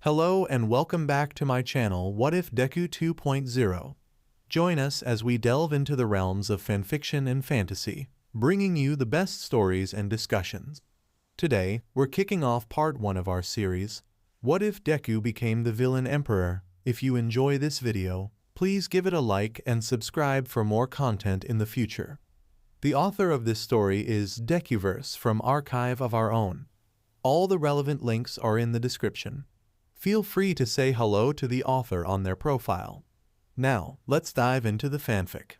Hello and welcome back to my channel What If Deku 2.0. Join us as we delve into the realms of fanfiction and fantasy, bringing you the best stories and discussions. Today, we're kicking off part 1 of our series, What If Deku Became the Villain Emperor? If you enjoy this video, please give it a like and subscribe for more content in the future. The author of this story is DekuVerse from Archive of Our Own. All the relevant links are in the description. Feel free to say hello to the author on their profile. Now, let's dive into the fanfic.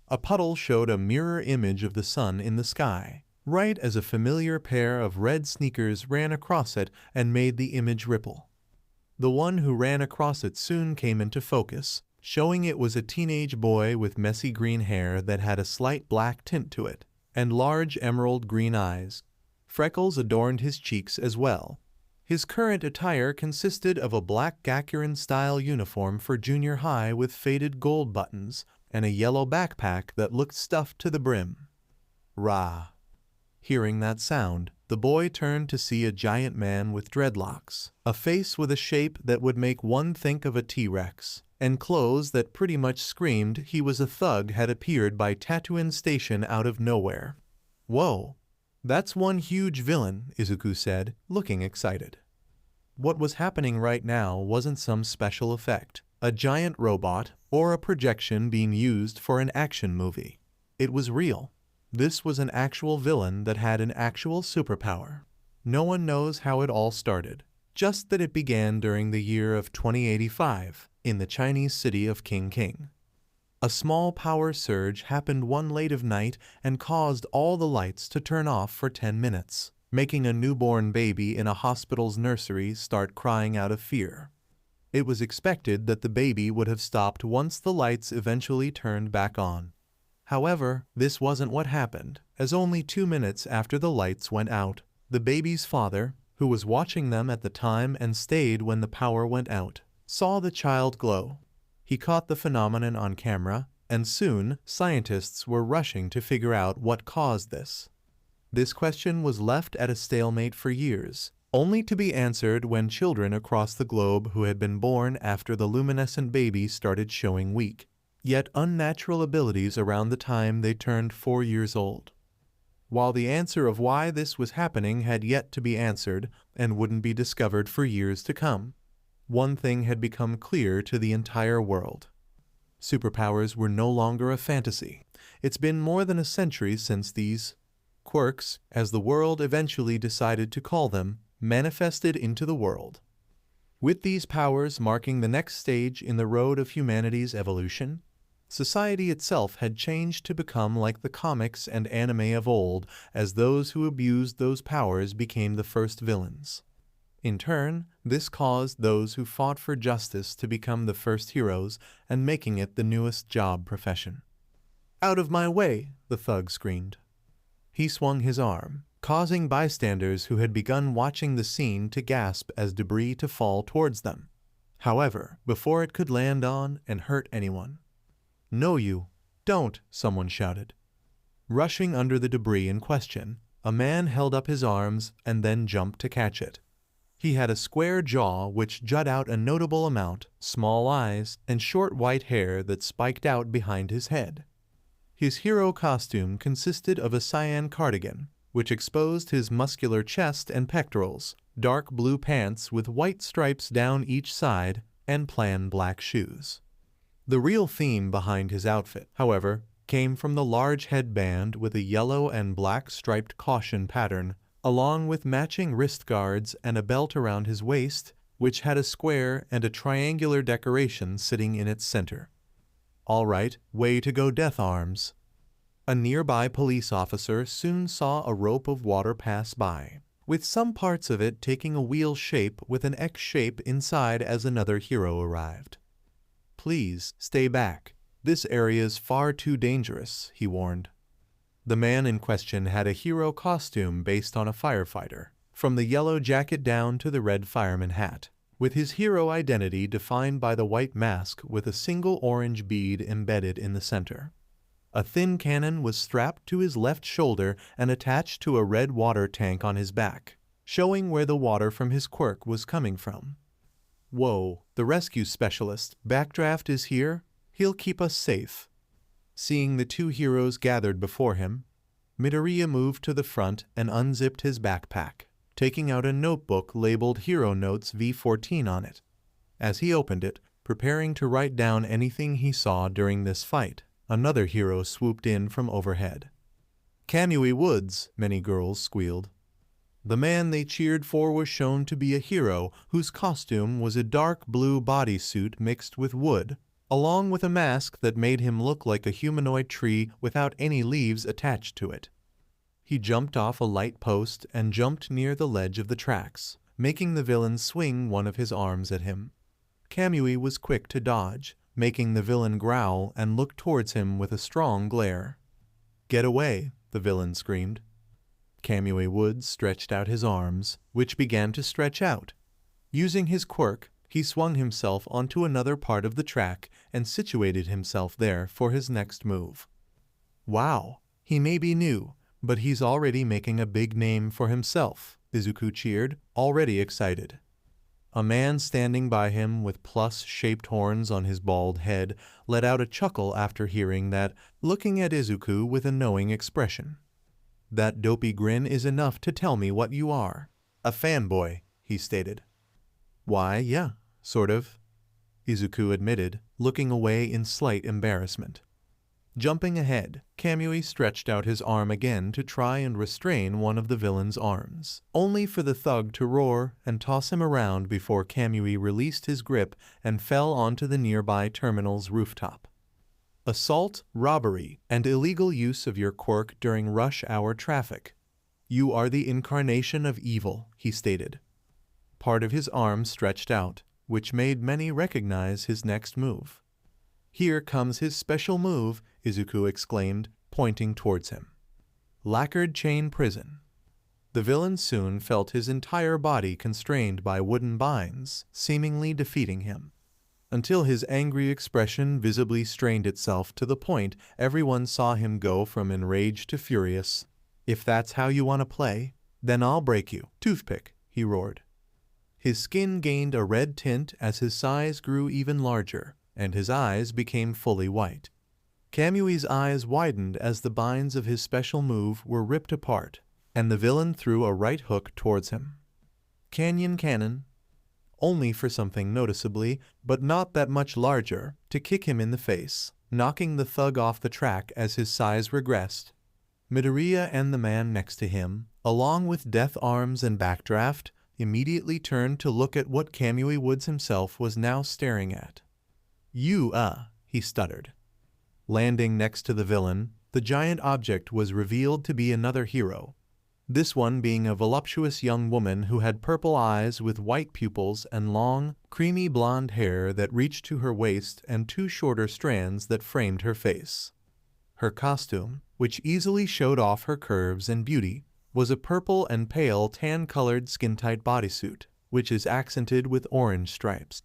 A puddle showed a mirror image of the sun in the sky, right as a familiar pair of red sneakers ran across it and made the image ripple. The one who ran across it soon came into focus, showing it was a teenage boy with messy green hair that had a slight black tint to it, and large emerald green eyes. Freckles adorned his cheeks as well. His current attire consisted of a black Gakurin-style uniform for junior high with faded gold buttons, and a yellow backpack that looked stuffed to the brim. Rah! Hearing that sound, the boy turned to see a giant man with dreadlocks, a face with a shape that would make one think of a T-Rex, and clothes that pretty much screamed he was a thug had appeared by Tatooine Station out of nowhere. Whoa! That's one huge villain, Izuku said, looking excited. What was happening right now wasn't some special effect, a giant robot, or a projection being used for an action movie. It was real. This was an actual villain that had an actual superpower. No one knows how it all started, just that it began during the year of 2085, in the Chinese city of King. A small power surge happened one late of night and caused all the lights to turn off for 10 minutes, making a newborn baby in a hospital's nursery start crying out of fear. It was expected that the baby would have stopped once the lights eventually turned back on. However, this wasn't what happened, as only 2 minutes after the lights went out, the baby's father, who was watching them at the time and stayed when the power went out, saw the child glow. He caught the phenomenon on camera, and soon, scientists were rushing to figure out what caused this. This question was left at a stalemate for years, only to be answered when children across the globe who had been born after the luminescent baby started showing weak, yet unnatural abilities around the time they turned 4 years old. While the answer of why this was happening had yet to be answered and wouldn't be discovered for years to come, one thing had become clear to the entire world. Superpowers were no longer a fantasy. It's been more than a century since these quirks, as the world eventually decided to call them, manifested into the world. With these powers marking the next stage in the road of humanity's evolution, society itself had changed to become like the comics and anime of old, as those who abused those powers became the first villains. In turn, this caused those who fought for justice to become the first heroes and making it the newest job profession. "Out of my way!" the thug screamed. He swung his arm, causing bystanders who had begun watching the scene to gasp as debris to fall towards them. However, before it could land on and hurt anyone. "No you! Don't!" someone shouted. Rushing under the debris in question, a man held up his arms and then jumped to catch it. He had a square jaw which jut out a notable amount, small eyes, and short white hair that spiked out behind his head. His hero costume consisted of a cyan cardigan, which exposed his muscular chest and pectorals, dark blue pants with white stripes down each side, and plain black shoes. The real theme behind his outfit, however, came from the large headband with a yellow and black striped caution pattern, along with matching wrist guards and a belt around his waist, which had a square and a triangular decoration sitting in its center. All right, way to go, Death Arms. A nearby police officer soon saw a rope of water pass by, with some parts of it taking a wheel shape with an X shape inside as another hero arrived. "Please, stay back. This area's far too dangerous," he warned. The man in question had a hero costume based on a firefighter, from the yellow jacket down to the red fireman hat, with his hero identity defined by the white mask with a single orange bead embedded in the center. A thin cannon was strapped to his left shoulder and attached to a red water tank on his back, showing where the water from his quirk was coming from. Whoa, the rescue specialist, Backdraft, is here? He'll keep us safe. Seeing the two heroes gathered before him, Midoriya moved to the front and unzipped his backpack, taking out a notebook labeled Hero Notes V14 on it. As he opened it, preparing to write down anything he saw during this fight, another hero swooped in from overhead. "Kamui Woods," many girls squealed. The man they cheered for was shown to be a hero whose costume was a dark blue bodysuit mixed with wood, along with a mask that made him look like a humanoid tree without any leaves attached to it. He jumped off a light post and jumped near the ledge of the tracks, making the villain swing one of his arms at him. Kamui was quick to dodge, making the villain growl and look towards him with a strong glare. "Get away," the villain screamed. Kamui Woods stretched out his arms, which began to stretch out. Using his quirk, he swung himself onto another part of the track and situated himself there for his next move. "Wow, he may be new, but he's already making a big name for himself," Izuku cheered, already excited. A man standing by him with plus-shaped horns on his bald head let out a chuckle after hearing that, looking at Izuku with a knowing expression. "That dopey grin is enough to tell me what you are. A fanboy," he stated. "Why, yeah, sort of," Izuku admitted, looking away in slight embarrassment. Jumping ahead, Kamui stretched out his arm again to try and restrain one of the villain's arms, only for the thug to roar and toss him around before Kamui released his grip and fell onto the nearby terminal's rooftop. "Assault, robbery, and illegal use of your quirk during rush hour traffic. You are the incarnation of evil," he stated. Part of his arm stretched out, which made many recognize his next move. "Here comes his special move," Izuku exclaimed, pointing towards him. "Lacquered chain prison." The villain soon felt his entire body constrained by wooden binds, seemingly defeating him, until his angry expression visibly strained itself to the point everyone saw him go from enraged to furious. "If that's how you want to play, then I'll break you, toothpick," he roared. His skin gained a red tint as his size grew even larger, and his eyes became fully white. Kamui's eyes widened as the binds of his special move were ripped apart, and the villain threw a right hook towards him. Canyon Cannon, only for something noticeably, but not that much larger, to kick him in the face, knocking the thug off the track as his size regressed. Midoriya and the man next to him, along with Death Arms and Backdraft, immediately turned to look at what Kamui Woods himself was now staring at. "You, he stuttered. Landing next to the villain, the giant object was revealed to be another hero, this one being a voluptuous young woman who had purple eyes with white pupils and long, creamy blonde hair that reached to her waist and two shorter strands that framed her face. Her costume, which easily showed off her curves and beauty, was a purple and pale tan-colored skin-tight bodysuit, which is accented with orange stripes.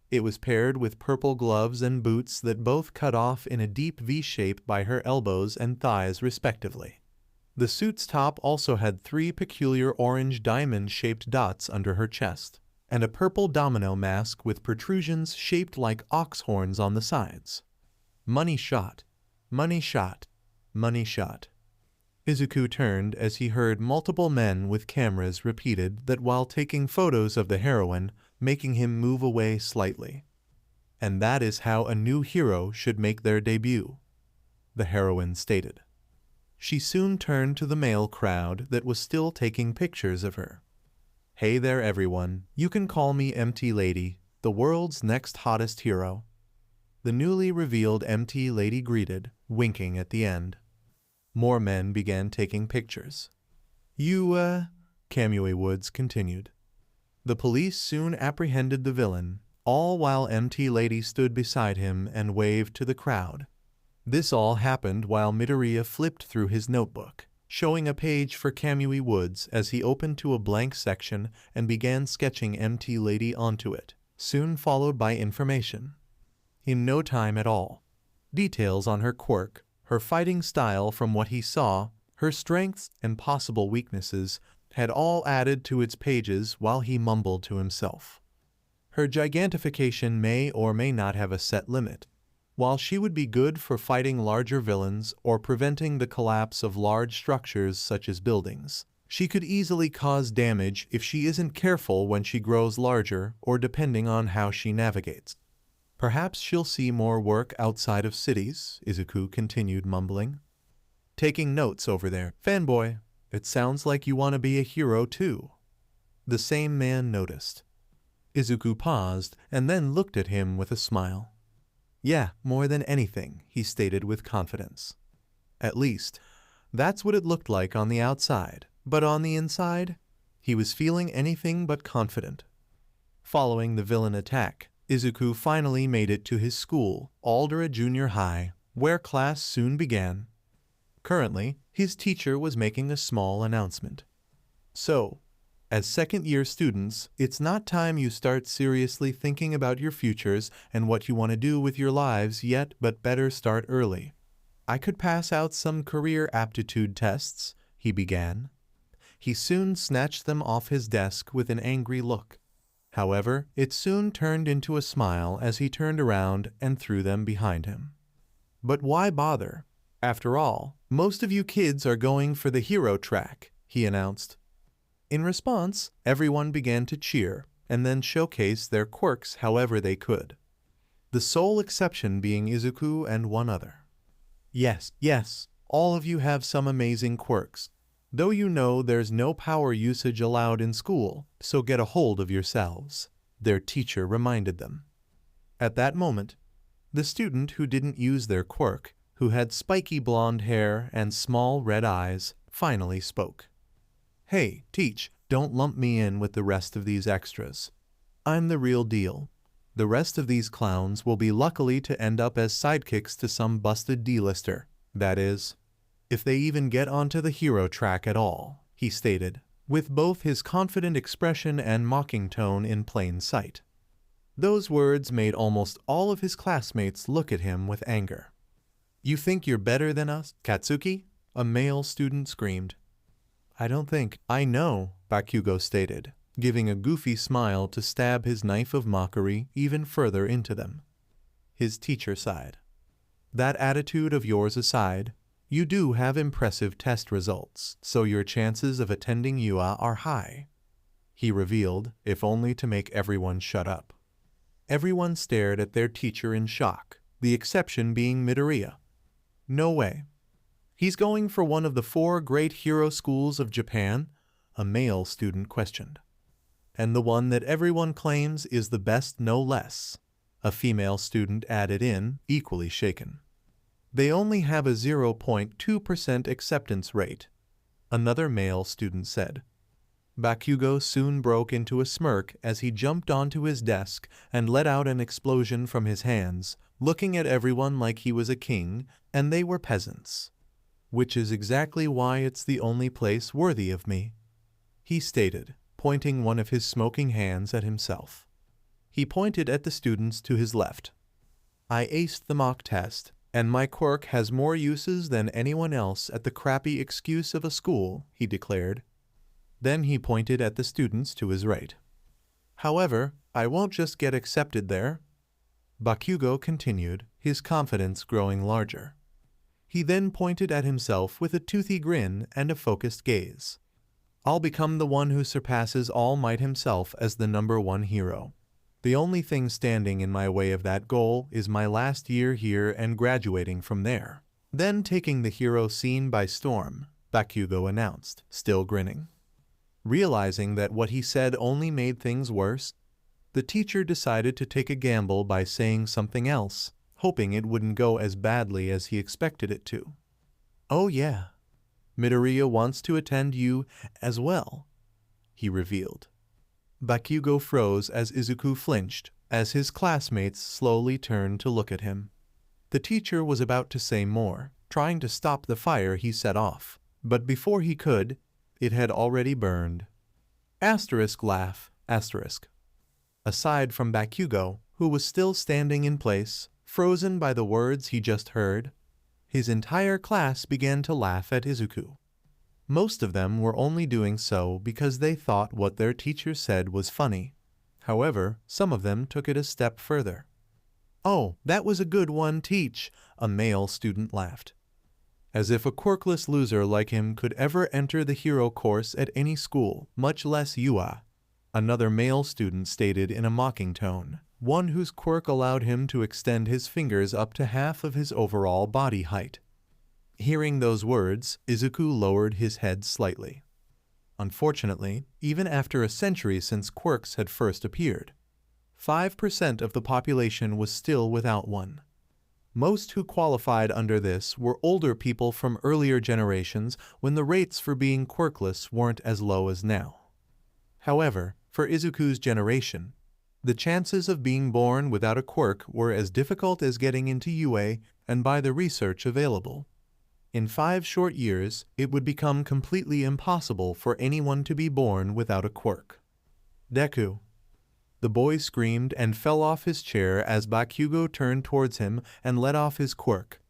It was paired with purple gloves and boots that both cut off in a deep V-shape by her elbows and thighs respectively. The suit's top also had 3 peculiar orange diamond-shaped dots under her chest, and a purple domino mask with protrusions shaped like ox horns on the sides. "Money shot, money shot, money shot." Izuku turned as he heard multiple men with cameras repeated that while taking photos of the heroine, making him move away slightly. "And that is how a new hero should make their debut," the heroine stated. She soon turned to the male crowd that was still taking pictures of her. "Hey there everyone, you can call me MT Lady, the world's next hottest hero." The newly revealed MT Lady greeted, winking at the end. More men began taking pictures. You, Kamui Woods continued. The police soon apprehended the villain, all while MT Lady stood beside him and waved to the crowd. This all happened while Midoriya flipped through his notebook, showing a page for Kamui Woods as he opened to a blank section and began sketching MT Lady onto it, soon followed by information. In no time at all, details on her quirk, her fighting style from what he saw, her strengths and possible weaknesses had all added to its pages while he mumbled to himself. Her gigantification may or may not have a set limit. While she would be good for fighting larger villains or preventing the collapse of large structures such as buildings, she could easily cause damage if she isn't careful when she grows larger or depending on how she navigates. Perhaps she'll see more work outside of cities, Izuku continued mumbling. Taking notes over there, fanboy. It sounds like you want to be a hero too. The same man noticed. Izuku paused and then looked at him with a smile. Yeah, more than anything, he stated with confidence. At least, that's what it looked like on the outside, but on the inside, he was feeling anything but confident. Following the villain attack, Izuku finally made it to his school, Aldera Junior High, where class soon began. Currently, his teacher was making a small announcement. So, as second-year students, it's not time you start seriously thinking about your futures and what you want to do with your lives yet, but better start early. I could pass out some career aptitude tests, he began. He soon snatched them off his desk with an angry look. However, it soon turned into a smile as he turned around and threw them behind him. But why bother? After all, most of you kids are going for the hero track, he announced. In response, everyone began to cheer and then showcase their quirks however they could. The sole exception being Izuku and one other. Yes, all of you have some amazing quirks. Though you know there's no power usage allowed in school, so get a hold of yourselves, their teacher reminded them. At that moment, the student who didn't use their quirk, who had spiky blonde hair and small red eyes, finally spoke. Hey, teach, don't lump me in with the rest of these extras. I'm the real deal. The rest of these clowns will be lucky to end up as sidekicks to some busted D-lister. That is, if they even get onto the hero track at all, he stated, with both his confident expression and mocking tone in plain sight. Those words made almost all of his classmates look at him with anger. You think you're better than us, Katsuki? A male student screamed. I don't think I know, Bakugo stated, giving a goofy smile to stab his knife of mockery even further into them. His teacher sighed. That attitude of yours aside, you do have impressive test results, so your chances of attending UA are high, he revealed, if only to make everyone shut up. Everyone stared at their teacher in shock, the exception being Midoriya. No way. He's going for one of the 4 great hero schools of Japan? A male student questioned. And the one that everyone claims is the best no less, a female student added in, equally shaken. They only have a 0.2% acceptance rate, another male student said. Bakugo soon broke into a smirk as he jumped onto his desk and let out an explosion from his hands, looking at everyone like he was a king and they were peasants. Which is exactly why it's the only place worthy of me, he stated, pointing one of his smoking hands at himself. He pointed at the students to his left. I aced the mock test, and my quirk has more uses than anyone else at the crappy excuse of a school, he declared. Then he pointed at the students to his right. However, I won't just get accepted there, Bakugo continued, his confidence growing larger. He then pointed at himself with a toothy grin and a focused gaze. I'll become the one who surpasses All Might himself as the #1 hero. The only thing standing in my way of that goal is my last year here and graduating from there. Then taking the hero scene by storm, Bakugo announced, still grinning. Realizing that what he said only made things worse, the teacher decided to take a gamble by saying something else, hoping it wouldn't go as badly as he expected it to. Oh yeah, Midoriya wants to attend you as well, he revealed. Bakugo froze as Izuku flinched, as his classmates slowly turned to look at him. The teacher was about to say more, trying to stop the fire he set off, but before he could, it had already burned. Laugh. Aside from Bakugo, who was still standing in place, frozen by the words he just heard, his entire class began to laugh at Izuku. Most of them were only doing so because they thought what their teacher said was funny. However, some of them took it a step further. "Oh, that was a good one, teach," a male student laughed. As if a quirkless loser like him could ever enter the hero course at any school, much less UA. Another male student stated in a mocking tone, one whose quirk allowed him to extend his fingers up to half of his overall body height. Hearing those words, Izuku lowered his head slightly. Unfortunately, even after a century since quirks had first appeared, 5% of the population was still without one. Most who qualified under this were older people from earlier generations when the rates for being quirkless weren't as low as now. However, for Izuku's generation, the chances of being born without a quirk were as difficult as getting into UA and by the research available. In 5 short years, it would become completely impossible for anyone to be born without a quirk. "Deku!" The boy screamed and fell off his chair as Bakugo turned towards him and let off his quirk.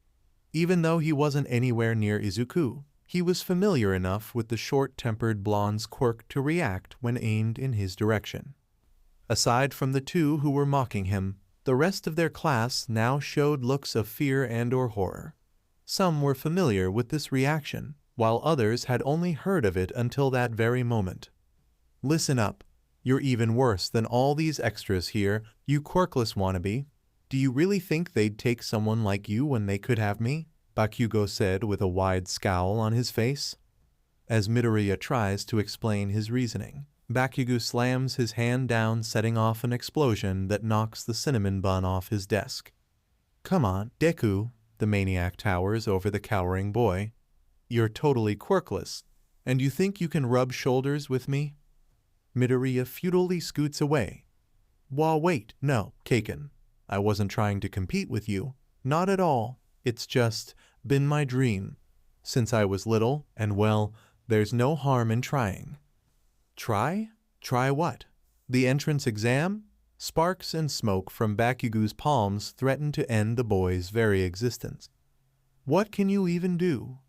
Even though he wasn't anywhere near Izuku, he was familiar enough with the short-tempered blonde's quirk to react when aimed in his direction. Aside from the two who were mocking him, the rest of their class now showed looks of fear and/or horror. Some were familiar with this reaction, while others had only heard of it until that very moment. "Listen up. You're even worse than all these extras here, you quirkless wannabe. Do you really think they'd take someone like you when they could have me?" Bakugo said with a wide scowl on his face. As Midoriya tries to explain his reasoning, Bakugo slams his hand down, setting off an explosion that knocks the cinnamon bun off his desk. "Come on, Deku," the maniac towers over the cowering boy. "You're totally quirkless, and you think you can rub shoulders with me?" Midoriya futilely scoots away. Wait, no, Kaken. I wasn't trying to compete with you. Not at all. It's just been my dream since I was little, and well, there's no harm in trying." "Try? Try what? The entrance exam?" Sparks and smoke from Bakugo's palms threatened to end the boy's very existence. "What can you even do?"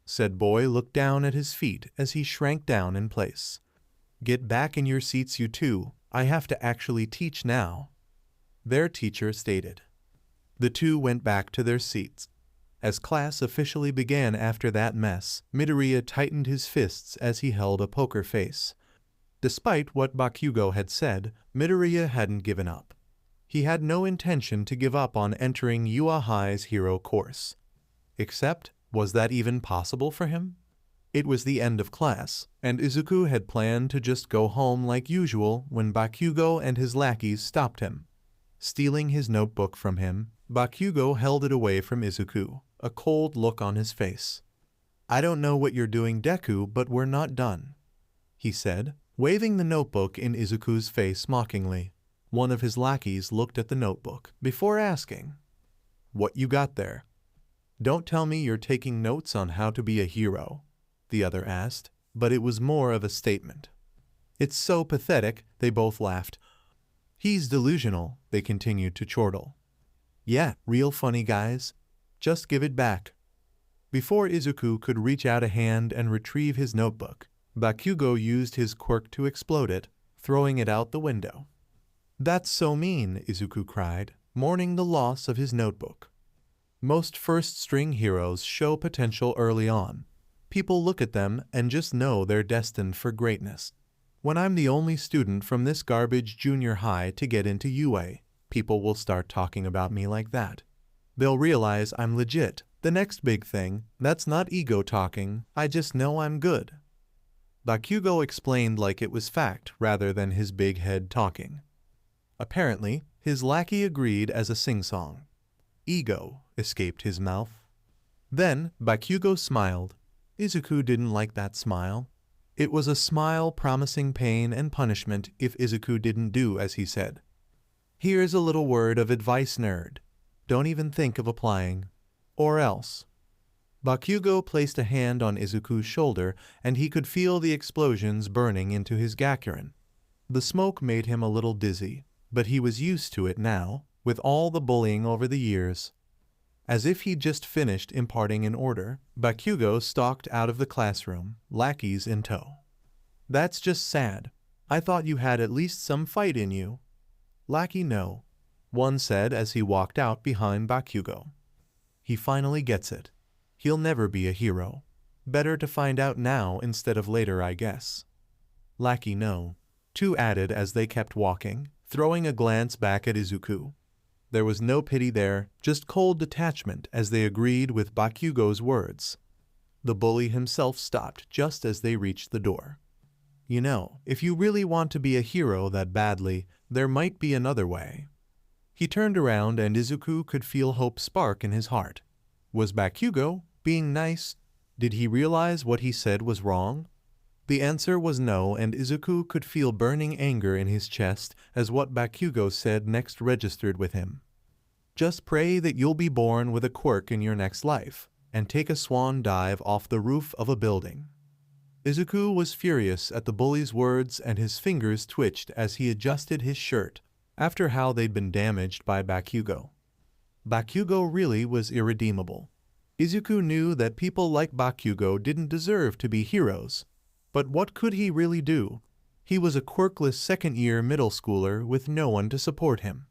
Said boy looked down at his feet as he shrank down in place. "Get back in your seats, you two. I have to actually teach now," their teacher stated. The two went back to their seats. As class officially began after that mess, Midoriya tightened his fists as he held a poker face. Despite what Bakugo had said, Midoriya hadn't given up. He had no intention to give up on entering UA High's hero course. Except, was that even possible for him? It was the end of class, and Izuku had planned to just go home like usual when Bakugo and his lackeys stopped him. Stealing his notebook from him, Bakugo held it away from Izuku, a cold look on his face. "I don't know what you're doing, Deku, but we're not done," he said, waving the notebook in Izuku's face mockingly. One of his lackeys looked at the notebook before asking, "What you got there?" "Don't tell me you're taking notes on how to be a hero," the other asked, but it was more of a statement. "It's so pathetic," they both laughed. "He's delusional," they continued to chortle. "Yeah, real funny, guys. Just give it back." Before Izuku could reach out a hand and retrieve his notebook, Bakugo used his quirk to explode it, throwing it out the window. "That's so mean," Izuku cried, mourning the loss of his notebook. Most first-string heroes show potential early on. People look at them and just know they're destined for greatness. When I'm the only student from this garbage junior high to get into UA, people will start talking about me like that. They'll realize I'm legit. The next big thing, that's not ego talking, I just know I'm good. Bakugo explained like it was fact rather than his big head talking. Apparently, his lackey agreed as a sing-song. Ego escaped his mouth. Then Bakugo smiled. Izuku didn't like that smile. It was a smile promising pain and punishment if Izuku didn't do as he said. "Here's a little word of advice, nerd. Don't even think of applying. Or else." Bakugo placed a hand on Izuku's shoulder, and he could feel the explosions burning into his Gakuren. The smoke made him a little dizzy, but he was used to it now, with all the bullying over the years. As if he'd just finished imparting an order, Bakugo stalked out of the classroom, lackeys in tow. "That's just sad. I thought you had at least some fight in you. Lackey no, one said as he walked out behind Bakugo. He finally gets it. He'll never be a hero. Better to find out now instead of later, I guess. Lackey no, two added as they kept walking, throwing a glance back at Izuku. There was no pity there, just cold detachment as they agreed with Bakugo's words. The bully himself stopped just as they reached the door. You know, if you really want to be a hero that badly, there might be another way. He turned around and Izuku could feel hope spark in his heart. Was Bakugo being nice? Did he realize what he said was wrong? The answer was no, and Izuku could feel burning anger in his chest as what Bakugo said next registered with him. Just pray that you'll be born with a quirk in your next life, and take a swan dive off the roof of a building. Izuku was furious at the bully's words and his fingers twitched as he adjusted his shirt after how they'd been damaged by Bakugo. Bakugo really was irredeemable. Izuku knew that people like Bakugo didn't deserve to be heroes, but what could he really do? He was a quirkless second-year middle schooler with no one to support him.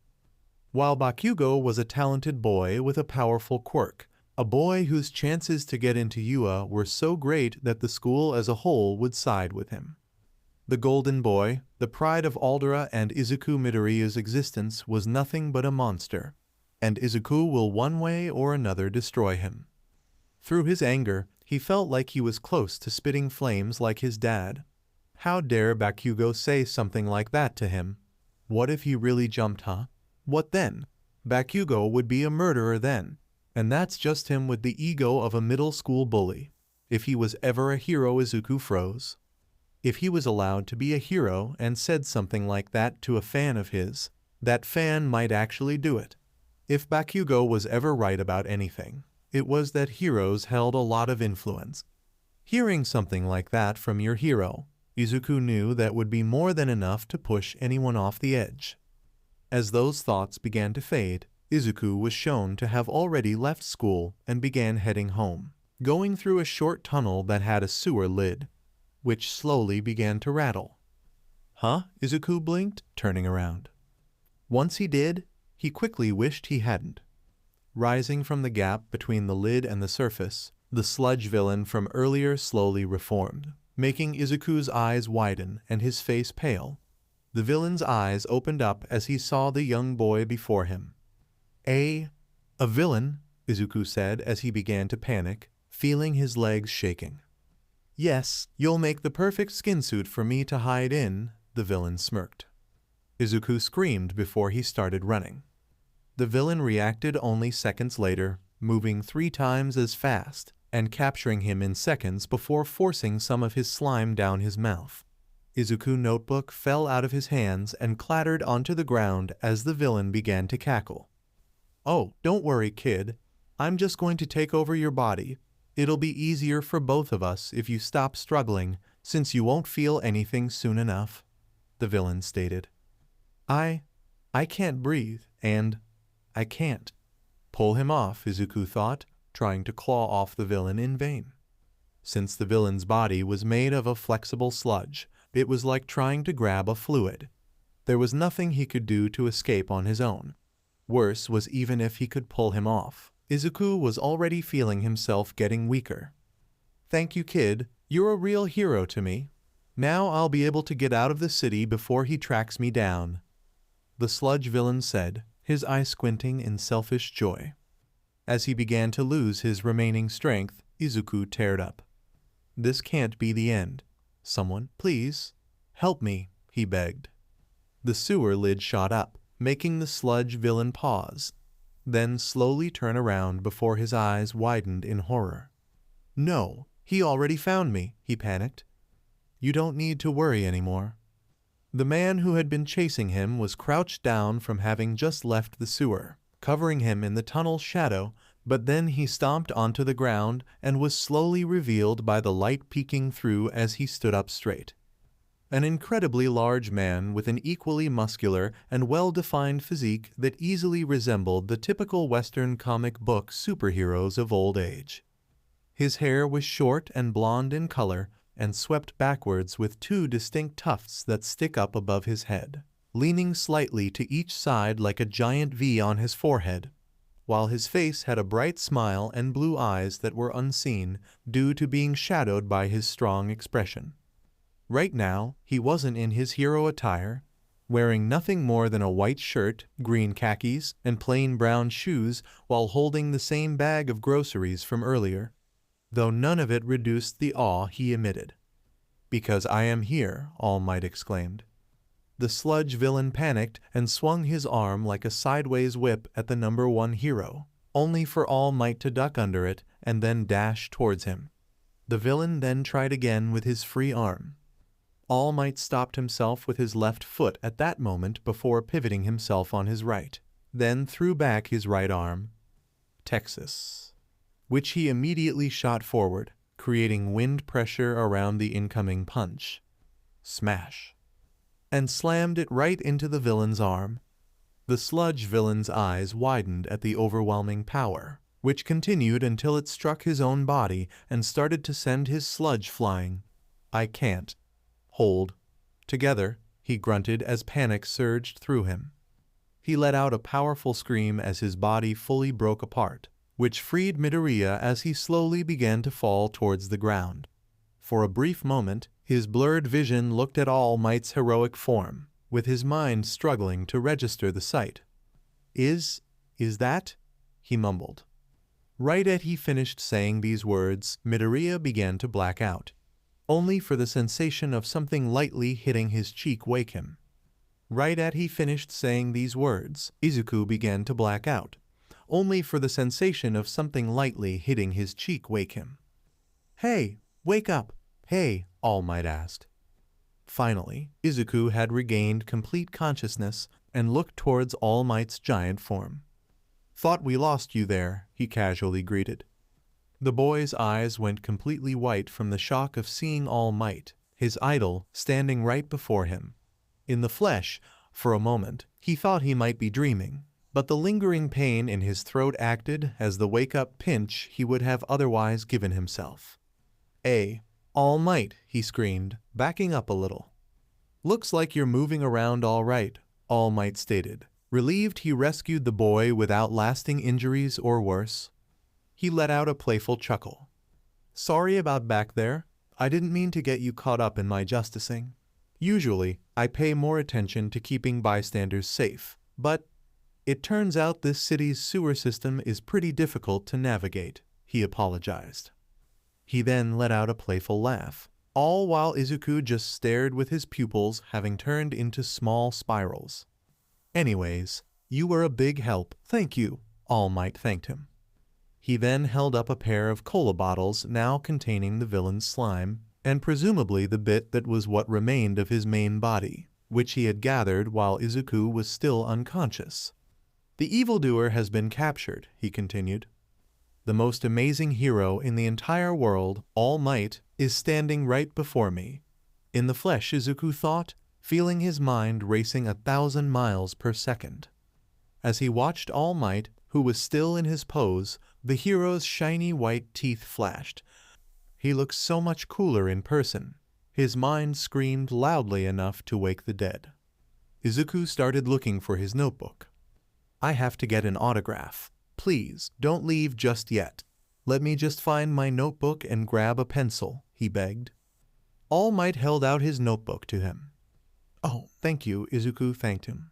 While Bakugo was a talented boy with a powerful quirk, a boy whose chances to get into UA were so great that the school as a whole would side with him. The Golden Boy, the pride of Aldera and Izuku Midoriya's existence, was nothing but a monster, and Izuku will one way or another destroy him. Through his anger, he felt like he was close to spitting flames like his dad. How dare Bakugo say something like that to him? What if he really jumped, huh? What then? Bakugo would be a murderer then. And that's just him with the ego of a middle school bully. If he was ever a hero, Izuku froze. If he was allowed to be a hero and said something like that to a fan of his, that fan might actually do it. If Bakugo was ever right about anything, it was that heroes held a lot of influence. Hearing something like that from your hero, Izuku knew that would be more than enough to push anyone off the edge. As those thoughts began to fade, Izuku was shown to have already left school and began heading home, going through a short tunnel that had a sewer lid, which slowly began to rattle. Huh? Izuku blinked, turning around. Once he did, he quickly wished he hadn't. Rising from the gap between the lid and the surface, the sludge villain from earlier slowly reformed, making Izuku's eyes widen and his face pale. The villain's eyes opened up as he saw the young boy before him. A villain, Izuku said as he began to panic, feeling his legs shaking. Yes, you'll make the perfect skin suit for me to hide in, the villain smirked. Izuku screamed before he started running. The villain reacted only seconds later, moving 3 times as fast and capturing him in seconds before forcing some of his slime down his mouth. Izuku's notebook fell out of his hands and clattered onto the ground as the villain began to cackle. Oh, don't worry, kid. I'm just going to take over your body. It'll be easier for both of us if you stop struggling, since you won't feel anything soon enough, the villain stated. I can't breathe, and I can't. Pull him off, Izuku thought, trying to claw off the villain in vain. Since the villain's body was made of a flexible sludge, it was like trying to grab a fluid. There was nothing he could do to escape on his own. Worse was even if he could pull him off. Izuku was already feeling himself getting weaker. Thank you, kid. You're a real hero to me. Now I'll be able to get out of the city before he tracks me down, the sludge villain said, his eyes squinting in selfish joy. As he began to lose his remaining strength, Izuku teared up. This can't be the end. Someone, please, help me, he begged. The sewer lid shot up, making the sludge villain pause, then slowly turn around before his eyes widened in horror. No, he already found me, he panicked. You don't need to worry anymore. The man who had been chasing him was crouched down from having just left the sewer, covering him in the tunnel's shadow, but then he stomped onto the ground and was slowly revealed by the light peeking through as he stood up straight. An incredibly large man with an equally muscular and well-defined physique that easily resembled the typical Western comic book superheroes of old age. His hair was short and blonde in color, and swept backwards with two distinct tufts that stick up above his head, leaning slightly to each side like a giant V on his forehead, while his face had a bright smile and blue eyes that were unseen due to being shadowed by his strong expression. Right now, he wasn't in his hero attire, wearing nothing more than a white shirt, green khakis, and plain brown shoes while holding the same bag of groceries from earlier, though none of it reduced the awe he emitted. "Because I am here," All Might exclaimed. The sludge villain panicked and swung his arm like a sideways whip at the number one hero, only for All Might to duck under it and then dash towards him. The villain then tried again with his free arm. All Might stopped himself with his left foot at that moment before pivoting himself on his right, then threw back his right arm, Texas, which he immediately shot forward, creating wind pressure around the incoming punch. Smash! And slammed it right into the villain's arm. The sludge villain's eyes widened at the overwhelming power, which continued until it struck his own body and started to send his sludge flying. "I can't. Hold. Together," he grunted as panic surged through him. He let out a powerful scream as his body fully broke apart, which freed Midoriya as he slowly began to fall towards the ground. For a brief moment, his blurred vision looked at All Might's heroic form, with his mind struggling to register the sight. Is that?" he mumbled. Right as he finished saying these words, Midoriya began to black out, only for the sensation of something lightly hitting his cheek wake him. Right as he finished saying these words, Izuku began to black out, only for the sensation of something lightly hitting his cheek wake him. "Hey, wake up! Hey," All Might asked. Finally, Izuku had regained complete consciousness and looked towards All Might's giant form. "Thought we lost you there," he casually greeted. The boy's eyes went completely white from the shock of seeing All Might, his idol, standing right before him. In the flesh, for a moment, he thought he might be dreaming, but the lingering pain in his throat acted as the wake-up pinch he would have otherwise given himself. All Might," he screamed, backing up a little. "Looks like you're moving around all right," All Might stated, relieved he rescued the boy without lasting injuries or worse. He let out a playful chuckle. "Sorry about back there. I didn't mean to get you caught up in my justicing. Usually, I pay more attention to keeping bystanders safe, but it turns out this city's sewer system is pretty difficult to navigate," he apologized. He then let out a playful laugh, all while Izuku just stared with his pupils having turned into small spirals. "Anyways, you were a big help, thank you," All Might thanked him. He then held up a pair of cola bottles now containing the villain's slime, and presumably the bit that was what remained of his main body, which he had gathered while Izuku was still unconscious. "The evildoer has been captured," he continued. "The most amazing hero in the entire world, All Might, is standing right before me." In the flesh, Izuku thought, feeling his mind racing 1,000 miles per second. As he watched All Might, who was still in his pose, the hero's shiny white teeth flashed. He looked so much cooler in person. His mind screamed loudly enough to wake the dead. Izuku started looking for his notebook. "I have to get an autograph. Please, don't leave just yet. Let me just find my notebook and grab a pencil," he begged. All Might held out his notebook to him. "Oh, thank you," Izuku thanked him.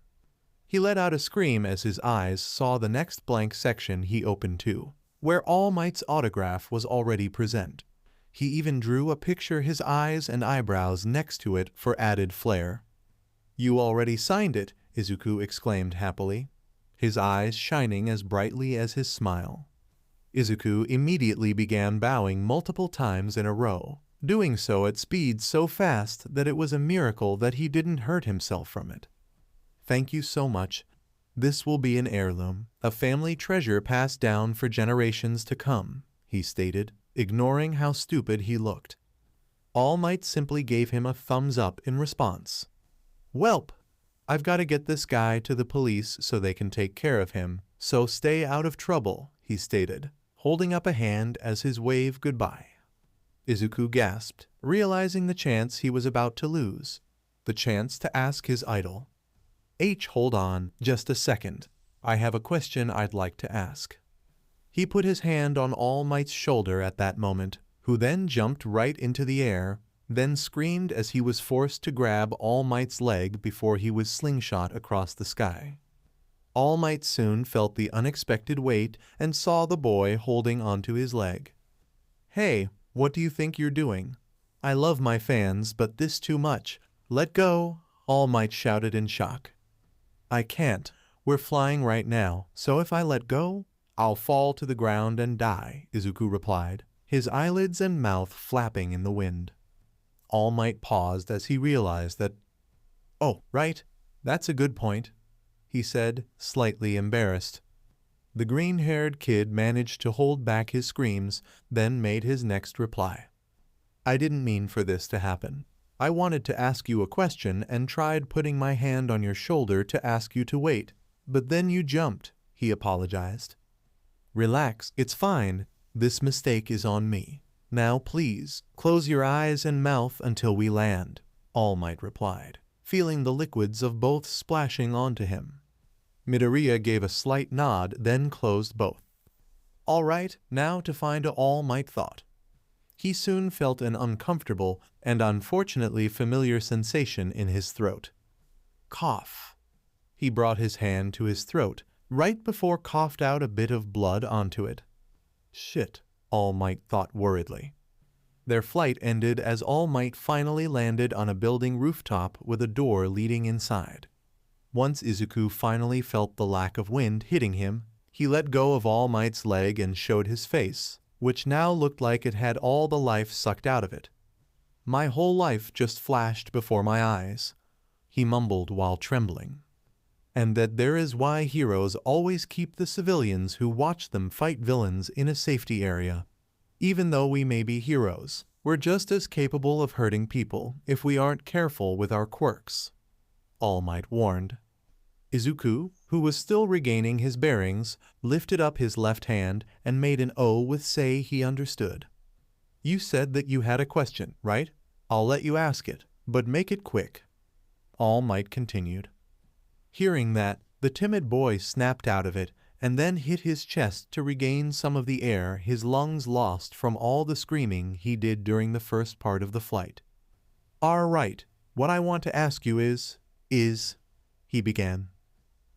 He let out a scream as his eyes saw the next blank section he opened to, where All Might's autograph was already present. He even drew a picture his eyes and eyebrows next to it for added flair. "You already signed it," Izuku exclaimed happily, his eyes shining as brightly as his smile. Izuku immediately began bowing multiple times in a row, doing so at speed so fast that it was a miracle that he didn't hurt himself from it. "Thank you so much. This will be an heirloom, a family treasure passed down for generations to come," he stated, ignoring how stupid he looked. All Might simply gave him a thumbs up in response. "Welp! I've got to get this guy to the police so they can take care of him, so stay out of trouble," he stated, holding up a hand as his wave goodbye. Izuku gasped, realizing the chance he was about to lose. The chance to ask his idol. Hold on, just a second. I have a question I'd like to ask. He put his hand on All Might's shoulder at that moment, who then jumped right into the air, then screamed as he was forced to grab All Might's leg before he was slingshot across the sky. All Might soon felt the unexpected weight and saw the boy holding onto his leg. Hey, what do you think you're doing? I love my fans, but this too much. Let go, All Might shouted in shock. I can't. We're flying right now, so if I let go, I'll fall to the ground and die, Izuku replied, his eyelids and mouth flapping in the wind. All Might paused as he realized that, "Oh, right, that's a good point," he said, slightly embarrassed. The green-haired kid managed to hold back his screams, then made his next reply. I didn't mean for this to happen. I wanted to ask you a question and tried putting my hand on your shoulder to ask you to wait, but then you jumped, he apologized. Relax, it's fine. This mistake is on me. Now please, close your eyes and mouth until we land, All Might replied, feeling the liquids of both splashing onto him. Midoriya gave a slight nod, then closed both. All right, now to find All Might thought. He soon felt an uncomfortable and unfortunately familiar sensation in his throat. Cough. He brought his hand to his throat, right before coughed out a bit of blood onto it. Shit, All Might thought worriedly. Their flight ended as All Might finally landed on a building rooftop with a door leading inside. Once Izuku finally felt the lack of wind hitting him, he let go of All Might's leg and showed his face, which now looked like it had all the life sucked out of it. My whole life just flashed before my eyes, he mumbled while trembling. And that there is why heroes always keep the civilians who watch them fight villains in a safety area. Even though we may be heroes, we're just as capable of hurting people if we aren't careful with our quirks, All Might warned. Izuku, who was still regaining his bearings, lifted up his left hand and made an O with say he understood. You said that you had a question, right? I'll let you ask it, but make it quick, All Might continued. Hearing that, the timid boy snapped out of it and then hit his chest to regain some of the air his lungs lost from all the screaming he did during the first part of the flight. All right, what I want to ask you is, he began.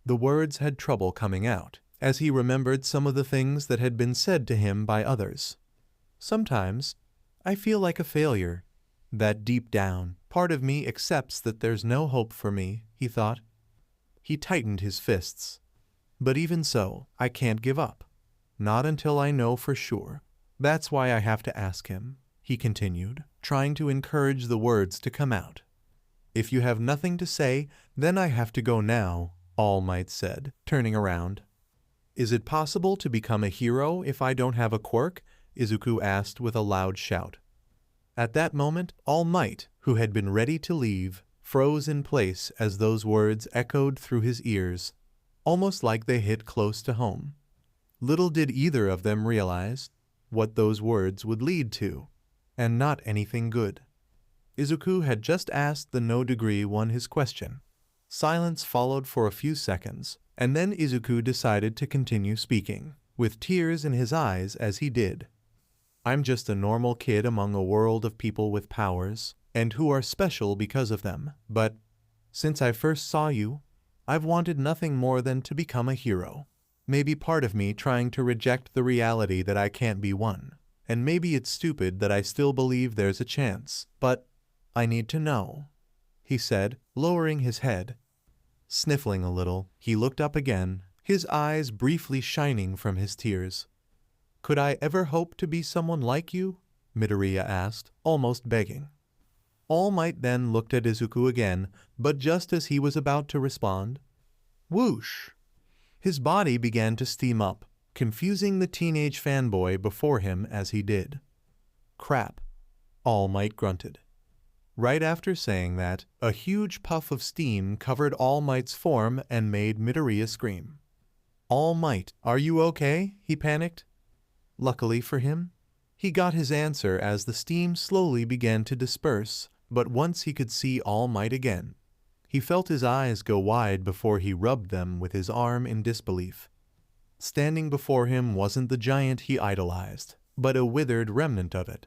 The words had trouble coming out, as he remembered some of the things that had been said to him by others. Sometimes, I feel like a failure. That deep down, part of me accepts that there's no hope for me, he thought. He tightened his fists. But even so, I can't give up. Not until I know for sure. That's why I have to ask him, he continued, trying to encourage the words to come out. If you have nothing to say, then I have to go now, All Might said, turning around. Is it possible to become a hero if I don't have a quirk? Izuku asked with a loud shout. At that moment, All Might, who had been ready to leave, froze in place as those words echoed through his ears, almost like they hit close to home. Little did either of them realize what those words would lead to, and not anything good. Izuku had just asked the No Degree one his question. Silence followed for a few seconds, and then Izuku decided to continue speaking, with tears in his eyes as he did. I'm just a normal kid among a world of people with powers, and who are special because of them, but since I first saw you, I've wanted nothing more than to become a hero. Maybe part of me trying to reject the reality that I can't be one, and maybe it's stupid that I still believe there's a chance, but I need to know, he said, lowering his head. Sniffling a little, he looked up again, his eyes briefly shining from his tears. Could I ever hope to be someone like you? Midoriya asked, almost begging. All Might then looked at Izuku again, but just as he was about to respond, whoosh! His body began to steam up, confusing the teenage fanboy before him as he did. Crap, All Might grunted. Right after saying that, a huge puff of steam covered All Might's form and made Midoriya scream. All Might, are you okay? He panicked. Luckily for him, He got his answer as the steam slowly began to disperse, but once he could see All Might again, he felt his eyes go wide before he rubbed them with his arm in disbelief. Standing before him wasn't the giant he idolized, but a withered remnant of it.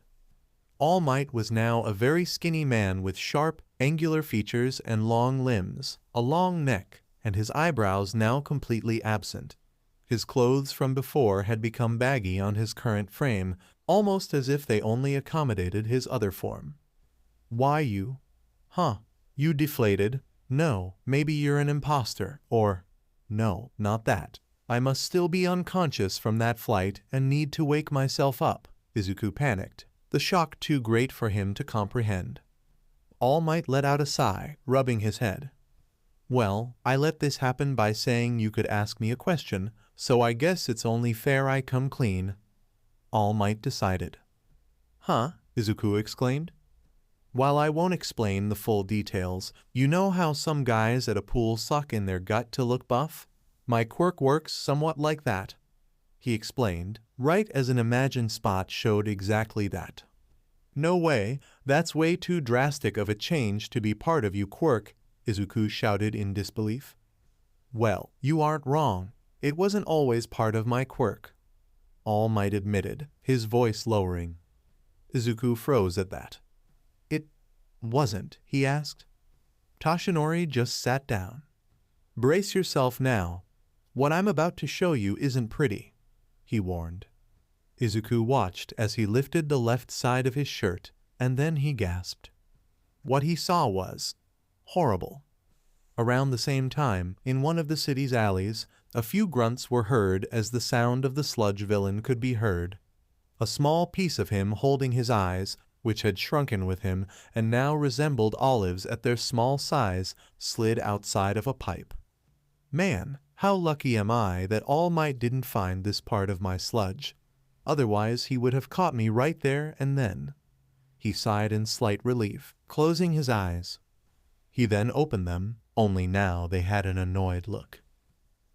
All Might was now a very skinny man with sharp, angular features and long limbs, a long neck, and his eyebrows now completely absent. His clothes from before had become baggy on his current frame, almost as if they only accommodated his other form. Why you? Huh, you deflated? No, maybe you're an imposter, or... No, not that. I must still be unconscious from that flight and need to wake myself up. Izuku panicked, the shock too great for him to comprehend. All Might let out a sigh, rubbing his head. Well, I let this happen by saying you could ask me a question, so I guess it's only fair I come clean. All Might decided. Huh? Izuku exclaimed. While I won't explain the full details, you know how some guys at a pool suck in their gut to look buff? My quirk works somewhat like that, he explained, right as an imagined spot showed exactly that. No way, that's way too drastic of a change to be part of you quirk, Izuku shouted in disbelief. Well, you aren't wrong. It wasn't always part of my quirk, All Might admitted, his voice lowering. Izuku froze at that. It wasn't, he asked. Toshinori just sat down. Brace yourself now. What I'm about to show you isn't pretty, he warned. Izuku watched as he lifted the left side of his shirt, and then he gasped. What he saw was horrible. Around the same time, in one of the city's alleys, a few grunts were heard as the sound of the sludge villain could be heard. A small piece of him holding his eyes, which had shrunken with him and now resembled olives at their small size, slid outside of a pipe. Man, how lucky am I that All Might didn't find this part of my sludge. Otherwise he would have caught me right there and then. He sighed in slight relief, closing his eyes. He then opened them, only now they had an annoyed look.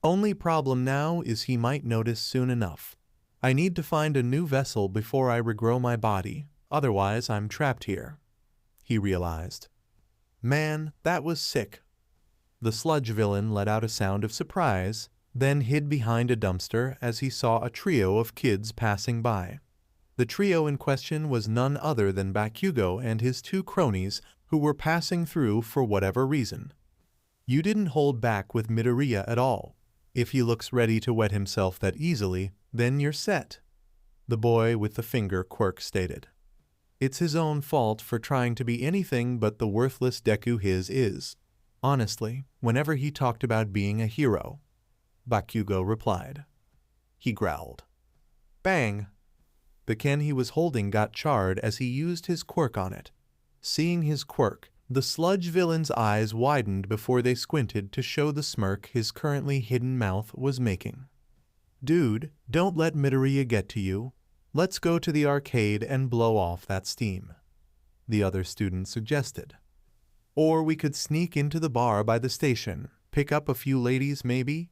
Only problem now is he might notice soon enough. I need to find a new vessel before I regrow my body, otherwise I'm trapped here, he realized. Man, that was sick. The sludge villain let out a sound of surprise, then hid behind a dumpster as he saw a trio of kids passing by. The trio in question was none other than Bakugo and his two cronies who were passing through for whatever reason. You didn't hold back with Midoriya at all. If he looks ready to wet himself that easily, then you're set, the boy with the finger quirk stated. It's his own fault for trying to be anything but the worthless Deku his is. Honestly, whenever he talked about being a hero, Bakugo replied. He growled. Bang! The can he was holding got charred as he used his quirk on it. Seeing his quirk, the sludge villain's eyes widened before they squinted to show the smirk his currently hidden mouth was making. Dude, don't let Midoriya get to you. Let's go to the arcade and blow off that steam, the other student suggested. Or we could sneak into the bar by the station, pick up a few ladies maybe,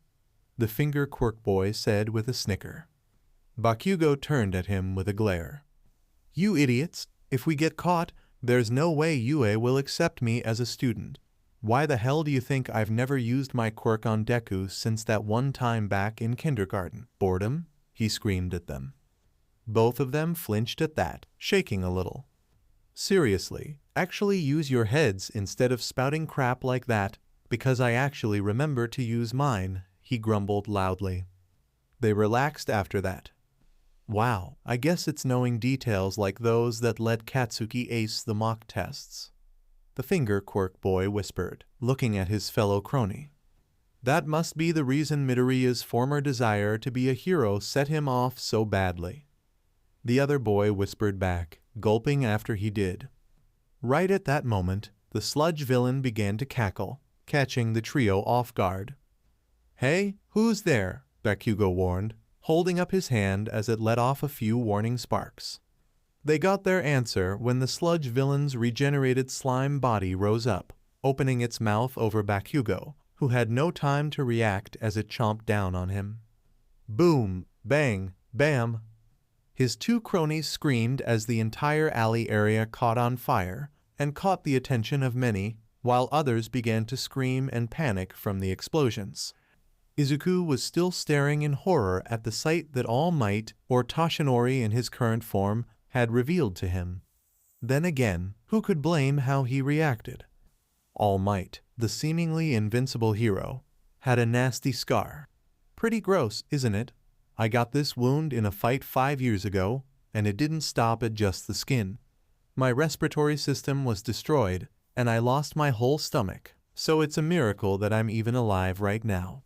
the finger quirk boy said with a snicker. Bakugo turned at him with a glare. You idiots, if we get caught, there's no way Yue will accept me as a student. Why the hell do you think I've never used my quirk on Deku since that one time back in kindergarten? Boredom? He screamed at them. Both of them flinched at that, shaking a little. Seriously, actually use your heads instead of spouting crap like that, because I actually remember to use mine, he grumbled loudly. They relaxed after that. Wow, I guess it's knowing details like those that let Katsuki ace the mock tests, the finger quirk boy whispered, looking at his fellow crony. That must be the reason Midoriya's former desire to be a hero set him off so badly, the other boy whispered back, gulping after he did. Right at that moment, the sludge villain began to cackle, catching the trio off guard. Hey, who's there? Bakugo warned, holding up his hand as it let off a few warning sparks. They got their answer when the sludge villain's regenerated slime body rose up, opening its mouth over Bakugo, who had no time to react as it chomped down on him. Boom, bang, bam. His two cronies screamed as the entire alley area caught on fire and caught the attention of many, while others began to scream and panic from the explosions. Izuku was still staring in horror at the sight that All Might, or Toshinori in his current form, had revealed to him. Then again, who could blame how he reacted? All Might, the seemingly invincible hero, had a nasty scar. Pretty gross, isn't it? I got this wound in a fight 5 years ago, and it didn't stop at just the skin. My respiratory system was destroyed, and I lost my whole stomach, so it's a miracle that I'm even alive right now.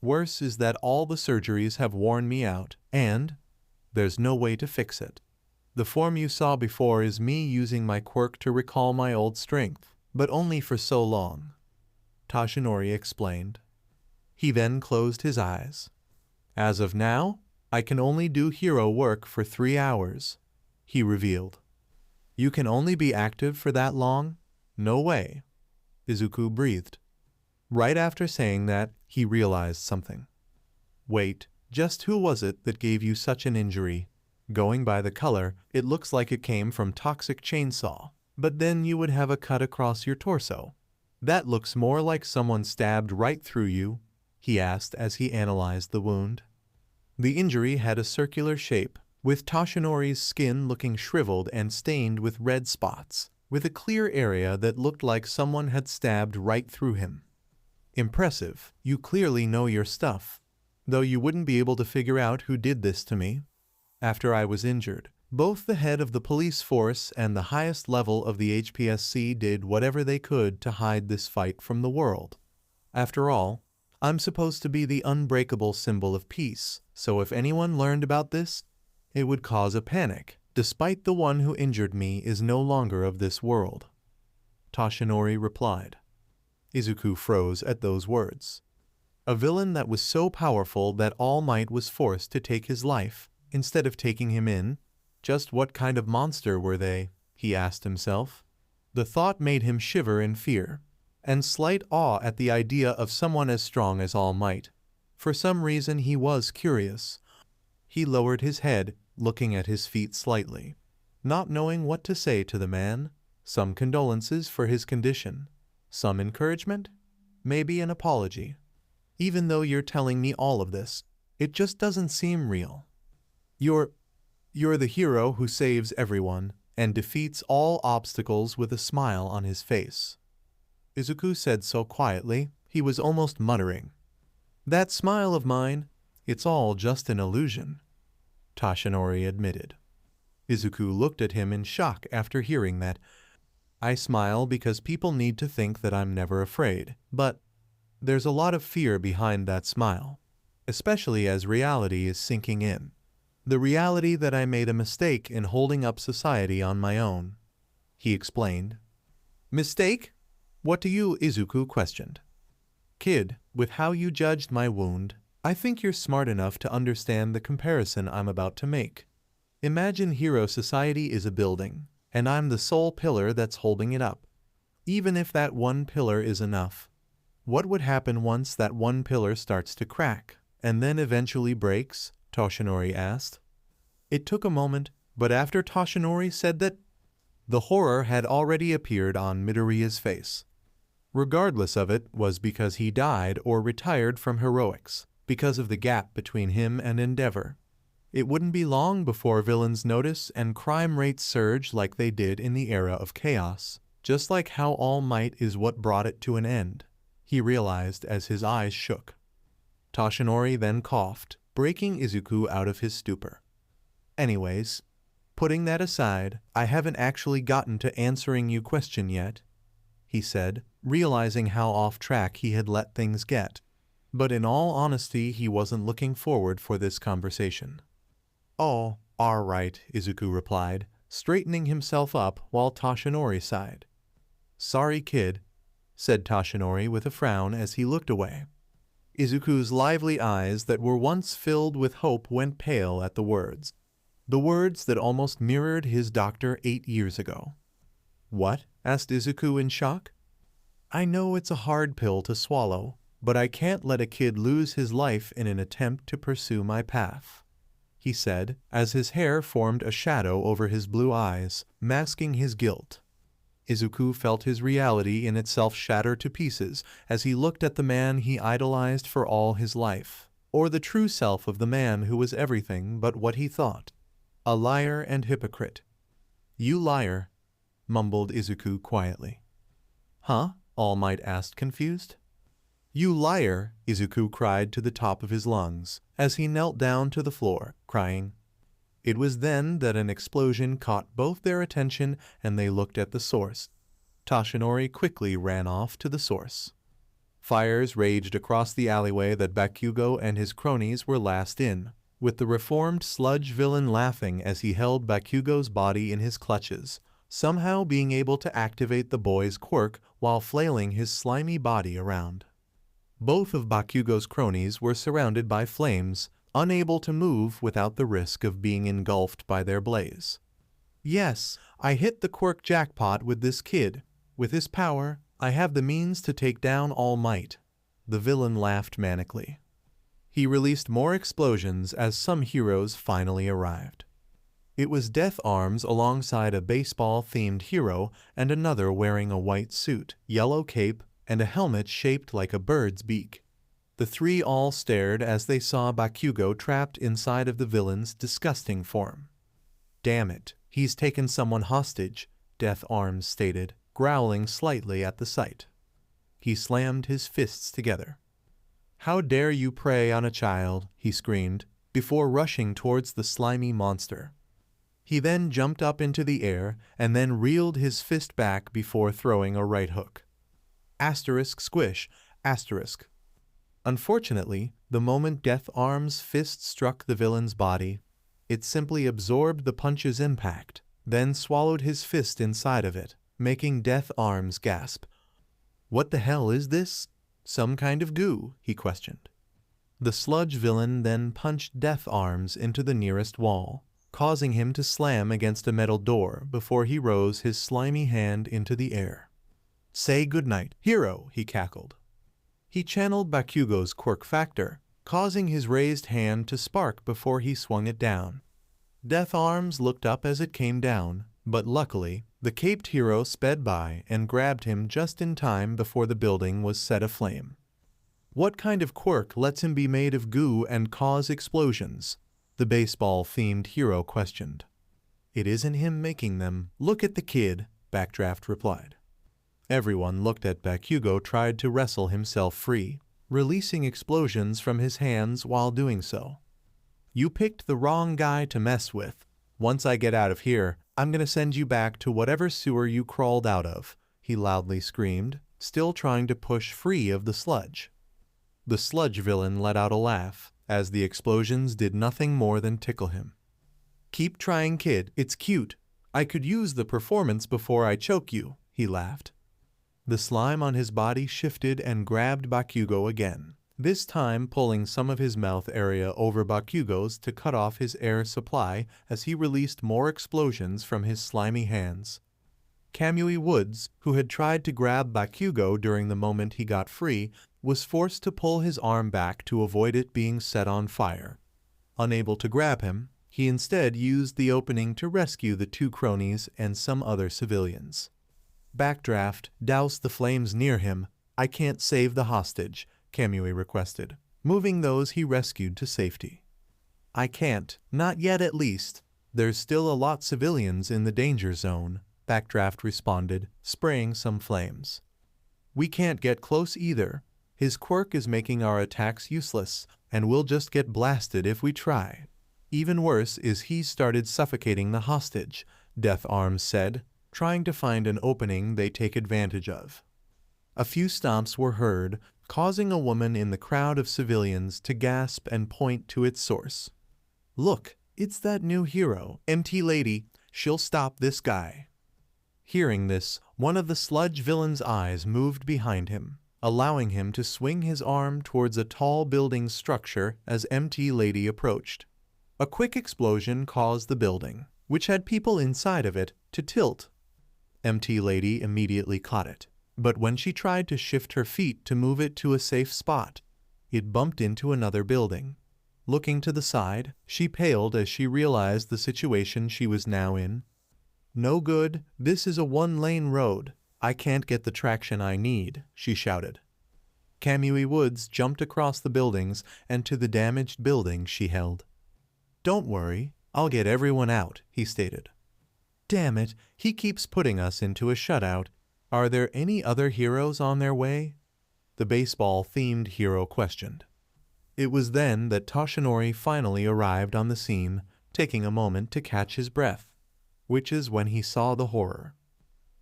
Worse is that all the surgeries have worn me out, and there's no way to fix it. The form you saw before is me using my quirk to recall my old strength, but only for so long, Toshinori explained. He then closed his eyes. As of now, I can only do hero work for 3 hours, he revealed. You can only be active for that long? No way, Izuku breathed. Right after saying that, he realized something. Wait, just who was it that gave you such an injury? Going by the color, it looks like it came from toxic chainsaw, but then you would have a cut across your torso. That looks more like someone stabbed right through you, he asked as he analyzed the wound. The injury had a circular shape, with Toshinori's skin looking shriveled and stained with red spots, with a clear area that looked like someone had stabbed right through him. Impressive, you clearly know your stuff, though you wouldn't be able to figure out who did this to me. After I was injured, both the head of the police force and the highest level of the HPSC did whatever they could to hide this fight from the world. After all, I'm supposed to be the unbreakable symbol of peace, so if anyone learned about this, it would cause a panic, despite the one who injured me is no longer of this world. Toshinori replied. Izuku froze at those words. A villain that was so powerful that All Might was forced to take his life, instead of taking him in? Just what kind of monster were they? He asked himself. The thought made him shiver in fear, and slight awe at the idea of someone as strong as All Might. For some reason he was curious. He lowered his head, looking at his feet slightly, not knowing what to say to the man. Some condolences for his condition. Some encouragement? Maybe an apology. Even though you're telling me all of this, it just doesn't seem real. You're the hero who saves everyone and defeats all obstacles with a smile on his face. Izuku said so quietly, he was almost muttering. That smile of mine, it's all just an illusion, Toshinori admitted. Izuku looked at him in shock after hearing that. I smile because people need to think that I'm never afraid, but there's a lot of fear behind that smile, especially as reality is sinking in. The reality that I made a mistake in holding up society on my own, he explained. Mistake? What do you? Izuku questioned. Kid, with how you judged my wound, I think you're smart enough to understand the comparison I'm about to make. Imagine hero society is a building, and I'm the sole pillar that's holding it up. Even if that one pillar is enough, what would happen once that one pillar starts to crack, and then eventually breaks? Toshinori asked. It took a moment, but after Toshinori said that, the horror had already appeared on Midoriya's face. Regardless of it was because he died or retired from heroics, because of the gap between him and Endeavor. It wouldn't be long before villains notice and crime rates surge like they did in the era of chaos, just like how All Might is what brought it to an end, he realized as his eyes shook. Toshinori then coughed, breaking Izuku out of his stupor. Anyways, putting that aside, I haven't actually gotten to answering your question yet, he said, realizing how off track he had let things get. But in all honesty, he wasn't looking forward for this conversation. Oh, all right, Izuku replied, straightening himself up while Toshinori sighed. Sorry, kid, said Toshinori with a frown as he looked away. Izuku's lively eyes that were once filled with hope went pale at the words that almost mirrored his doctor 8 years ago. What? Asked Izuku in shock. I know it's a hard pill to swallow, but I can't let a kid lose his life in an attempt to pursue my path, he said, as his hair formed a shadow over his blue eyes, masking his guilt. Izuku felt his reality in itself shatter to pieces as he looked at the man he idolized for all his life, or the true self of the man who was everything but what he thought. A liar and hypocrite. "You liar," mumbled Izuku quietly. "Huh?" All Might asked, confused. "You liar," Izuku cried to the top of his lungs, as he knelt down to the floor, crying. It was then that an explosion caught both their attention and they looked at the source. Toshinori quickly ran off to the source. Fires raged across the alleyway that Bakugo and his cronies were last in, with the reformed sludge villain laughing as he held Bakugo's body in his clutches, somehow being able to activate the boy's quirk while flailing his slimy body around. Both of Bakugo's cronies were surrounded by flames, unable to move without the risk of being engulfed by their blaze. "Yes, I hit the quirk jackpot with this kid. With his power, I have the means to take down All Might." The villain laughed manically. He released more explosions as some heroes finally arrived. It was Death Arms alongside a baseball-themed hero and another wearing a white suit, yellow cape, and a helmet shaped like a bird's beak. The three all stared as they saw Bakugo trapped inside of the villain's disgusting form. "Damn it, he's taken someone hostage," Death Arms stated, growling slightly at the sight. He slammed his fists together. "How dare you prey on a child," he screamed, before rushing towards the slimy monster. He then jumped up into the air and then reeled his fist back before throwing a right hook. Asterisk squish, asterisk. Unfortunately, the moment Death Arms' fist struck the villain's body, it simply absorbed the punch's impact, then swallowed his fist inside of it, making Death Arms gasp. "What the hell is this? Some kind of goo?" he questioned. The sludge villain then punched Death Arms into the nearest wall, causing him to slam against a metal door before he rose his slimy hand into the air. "Say goodnight, hero," he cackled. He channeled Bakugo's quirk factor, causing his raised hand to spark before he swung it down. Death Arms looked up as it came down, but luckily, the caped hero sped by and grabbed him just in time before the building was set aflame. "What kind of quirk lets him be made of goo and cause explosions?" the baseball-themed hero questioned. "It isn't him making them. Look at the kid," Backdraft replied. Everyone looked at Bakugo tried to wrestle himself free, releasing explosions from his hands while doing so. "You picked the wrong guy to mess with. Once I get out of here, I'm gonna send you back to whatever sewer you crawled out of," he loudly screamed, still trying to push free of the sludge. The sludge villain let out a laugh, as the explosions did nothing more than tickle him. "Keep trying, kid, it's cute. I could use the performance before I choke you," he laughed. The slime on his body shifted and grabbed Bakugo again, this time pulling some of his mouth area over Bakugo's to cut off his air supply as he released more explosions from his slimy hands. Kamui Woods, who had tried to grab Bakugo during the moment he got free, was forced to pull his arm back to avoid it being set on fire. Unable to grab him, he instead used the opening to rescue the two cronies and some other civilians. Backdraft, douse the flames near him. "I can't save the hostage," Kamui requested, moving those he rescued to safety. "I can't, not yet at least. There's still a lot civilians in the danger zone," Backdraft responded, spraying some flames. "We can't get close either. His quirk is making our attacks useless, and we'll just get blasted if we try. Even worse is he's started suffocating the hostage," Death Arms said, trying to find an opening they take advantage of. A few stomps were heard, causing a woman in the crowd of civilians to gasp and point to its source. "Look, it's that new hero, MT Lady. She'll stop this guy." Hearing this, one of the sludge villain's eyes moved behind him, allowing him to swing his arm towards a tall building structure as MT Lady approached. A quick explosion caused the building, which had people inside of it, to tilt. MT Lady immediately caught it, but when she tried to shift her feet to move it to a safe spot, it bumped into another building. Looking to the side, she paled as she realized the situation she was now in. "No good, this is a one-lane road. I can't get the traction I need," she shouted. Kamui Woods jumped across the buildings and to the damaged building she held. "Don't worry, I'll get everyone out," he stated. "Damn it, he keeps putting us into a shutout. Are there any other heroes on their way?" the baseball-themed hero questioned. It was then that Toshinori finally arrived on the scene, taking a moment to catch his breath, which is when he saw the horror.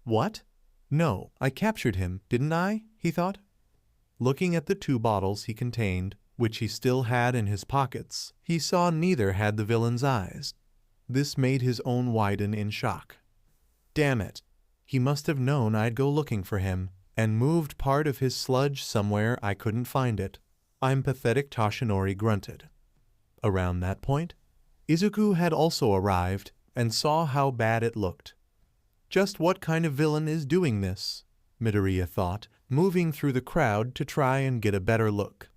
"What? No, I captured him, didn't I?" he thought. Looking at the 2 bottles he contained, which he still had in his pockets, he saw neither had the villain's eyes. This made his own widen in shock. Damn it! He must have known I'd go looking for him, and moved part of his sludge somewhere I couldn't find it. I'm pathetic, Toshinori grunted. Around that point, Izuku had also arrived and saw how bad it looked. Just what kind of villain is doing this? Midoriya thought, moving through the crowd to try and get a better look.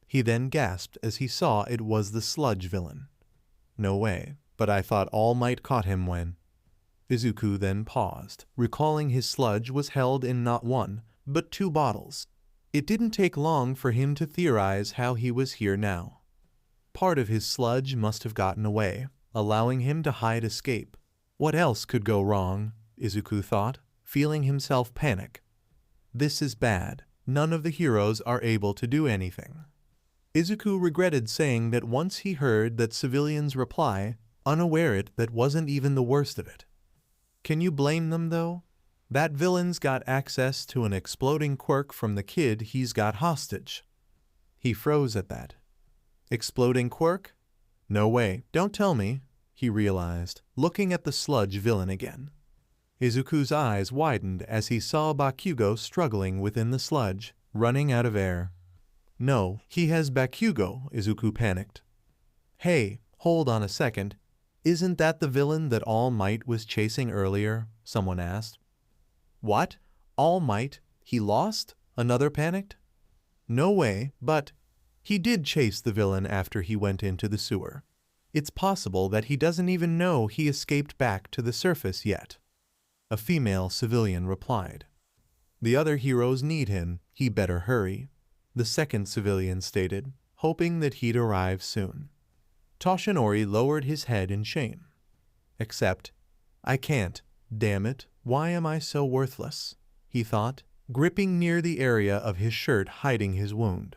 He then gasped as he saw it was the sludge villain. No way, but I thought All Might caught him when... Izuku then paused, recalling his sludge was held in not 1, but 2 bottles. It didn't take long for him to theorize how he was here now. Part of his sludge must have gotten away, allowing him to hide escape. What else could go wrong? Izuku thought, feeling himself panic. This is bad. None of the heroes are able to do anything. Izuku regretted saying that once he heard that civilians reply, unaware it that wasn't even the worst of it. Can you blame them though? That villain's got access to an exploding quirk from the kid he's got hostage. He froze at that. Exploding quirk? No way, don't tell me, he realized, looking at the sludge villain again. Izuku's eyes widened as he saw Bakugo struggling within the sludge, running out of air. No, he has Bakugo, Izuku panicked. Hey, hold on a second. Isn't that the villain that All Might was chasing earlier? Someone asked. What? All Might? He lost? Another panicked. No way, but he did chase the villain after he went into the sewer. It's possible that he doesn't even know he escaped back to the surface yet. A female civilian replied. The other heroes need him, he better hurry, the second civilian stated, hoping that he'd arrive soon. Toshinori lowered his head in shame. Except, I can't, damn it, why am I so worthless? He thought, gripping near the area of his shirt hiding his wound.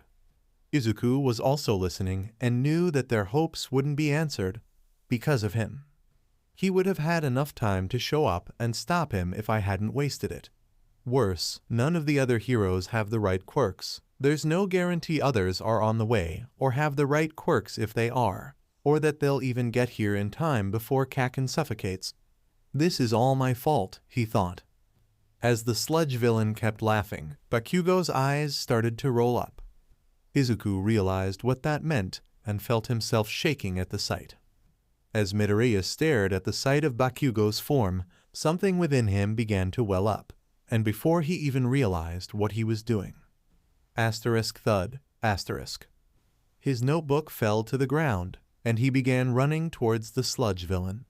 Izuku was also listening and knew that their hopes wouldn't be answered because of him. He would have had enough time to show up and stop him if I hadn't wasted it. Worse, none of the other heroes have the right quirks. There's no guarantee others are on the way or have the right quirks if they are, or that they'll even get here in time before Kaken suffocates. This is all my fault, he thought. As the sludge villain kept laughing, Bakugo's eyes started to roll up. Izuku realized what that meant and felt himself shaking at the sight. As Midoriya stared at the sight of Bakugo's form, something within him began to well up, and before he even realized what he was doing. Asterisk thud, asterisk. His notebook fell to the ground, and he began running towards the sludge villain.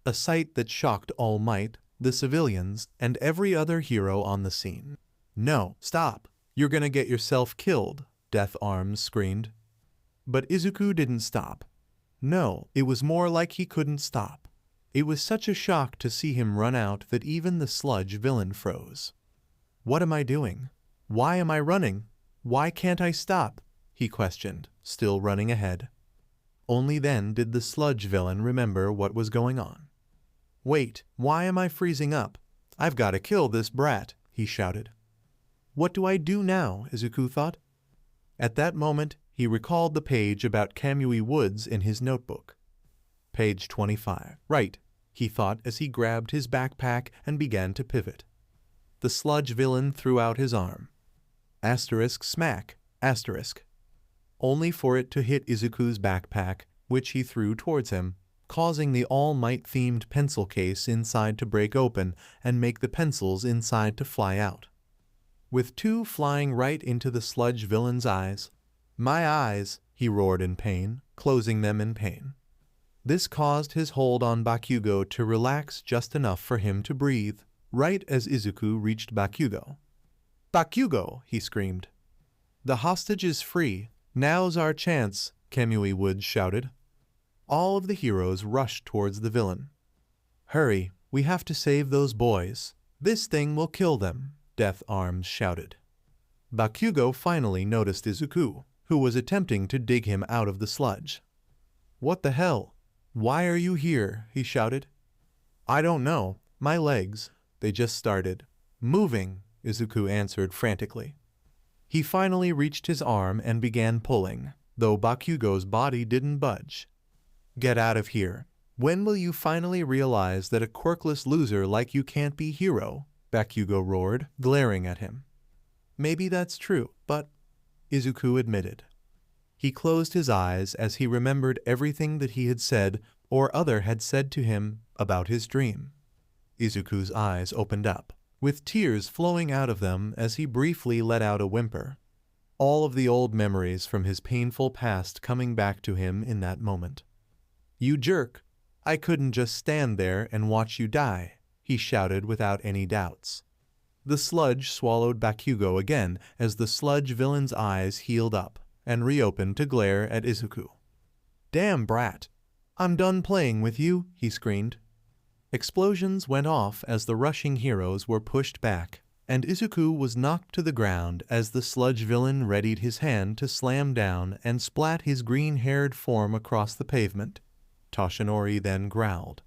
A sight that shocked All Might, the civilians, and every other hero on the scene. No, stop! You're gonna get yourself killed, Death Arms screamed. But Izuku didn't stop. No, it was more like he couldn't stop. It was such a shock to see him run out that even the sludge villain froze. What am I doing? Why am I running? Why can't I stop? He questioned, still running ahead. Only then did the sludge villain remember what was going on. Wait, why am I freezing up? I've got to kill this brat, he shouted. What do I do now? Izuku thought. At that moment, he recalled the page about Kamui Woods in his notebook. Page 25. Right, he thought as he grabbed his backpack and began to pivot. The sludge villain threw out his arm. Asterisk smack, asterisk. Only for it to hit Izuku's backpack, which he threw towards him, causing the All Might themed pencil case inside to break open and make the pencils inside to fly out. With 2 flying right into the sludge villain's eyes. My eyes, he roared in pain, closing them in pain. This caused his hold on Bakugo to relax just enough for him to breathe, right as Izuku reached Bakugo. "Bakugo!" he screamed. "The hostage is free. Now's our chance," Kamui Woods shouted. All of the heroes rushed towards the villain. "Hurry, we have to save those boys. This thing will kill them," Death Arms shouted. Bakugo finally noticed Izuku, who was attempting to dig him out of the sludge. "What the hell? Why are you here?" he shouted. "I don't know. My legs. They just started moving," Izuku answered frantically. He finally reached his arm and began pulling, though Bakugo's body didn't budge. "Get out of here. When will you finally realize that a quirkless loser like you can't be hero?" Bakugo roared, glaring at him. "Maybe that's true, but," Izuku admitted. He closed his eyes as he remembered everything that he had said or other had said to him about his dream. Izuku's eyes opened up, with tears flowing out of them as he briefly let out a whimper. All of the old memories from his painful past coming back to him in that moment. "You jerk! I couldn't just stand there and watch you die," he shouted without any doubts. The sludge swallowed Bakugo again as the sludge villain's eyes healed up and reopened to glare at Izuku. "Damn brat! I'm done playing with you," he screamed. Explosions went off as the rushing heroes were pushed back, and Izuku was knocked to the ground as the sludge villain readied his hand to slam down and splat his green-haired form across the pavement. Toshinori then growled.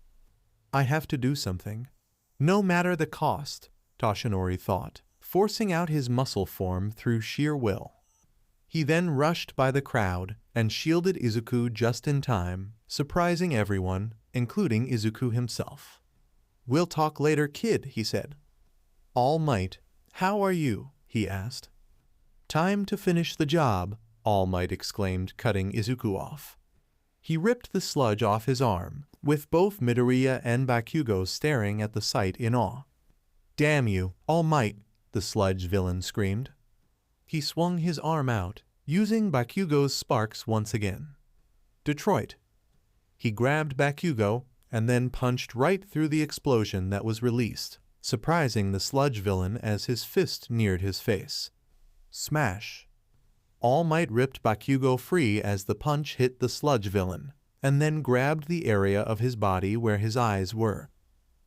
"I have to do something. No matter the cost," Toshinori thought, forcing out his muscle form through sheer will. He then rushed by the crowd and shielded Izuku just in time, surprising everyone, including Izuku himself. "We'll talk later, kid," he said. "All Might, how are you?" he asked. "Time to finish the job," All Might exclaimed, cutting Izuku off. He ripped the sludge off his arm, with both Midoriya and Bakugo staring at the sight in awe. "Damn you, All Might!" the sludge villain screamed. He swung his arm out, using Bakugo's sparks once again. "Detroit!" He grabbed Bakugo and then punched right through the explosion that was released, surprising the sludge villain as his fist neared his face. Smash! All Might ripped Bakugo free as the punch hit the sludge villain, and then grabbed the area of his body where his eyes were.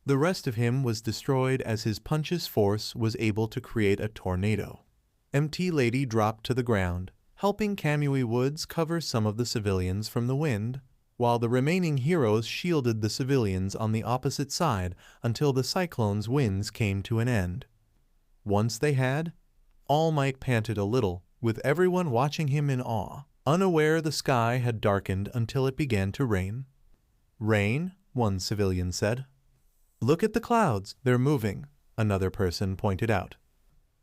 The rest of him was destroyed as his punch's force was able to create a tornado. MT Lady dropped to the ground, helping Kamui Woods cover some of the civilians from the wind, while the remaining heroes shielded the civilians on the opposite side until the cyclone's winds came to an end. Once they had, All Might panted a little, with everyone watching him in awe, unaware the sky had darkened until it began to rain. "Rain?" one civilian said. "Look at the clouds, they're moving," another person pointed out.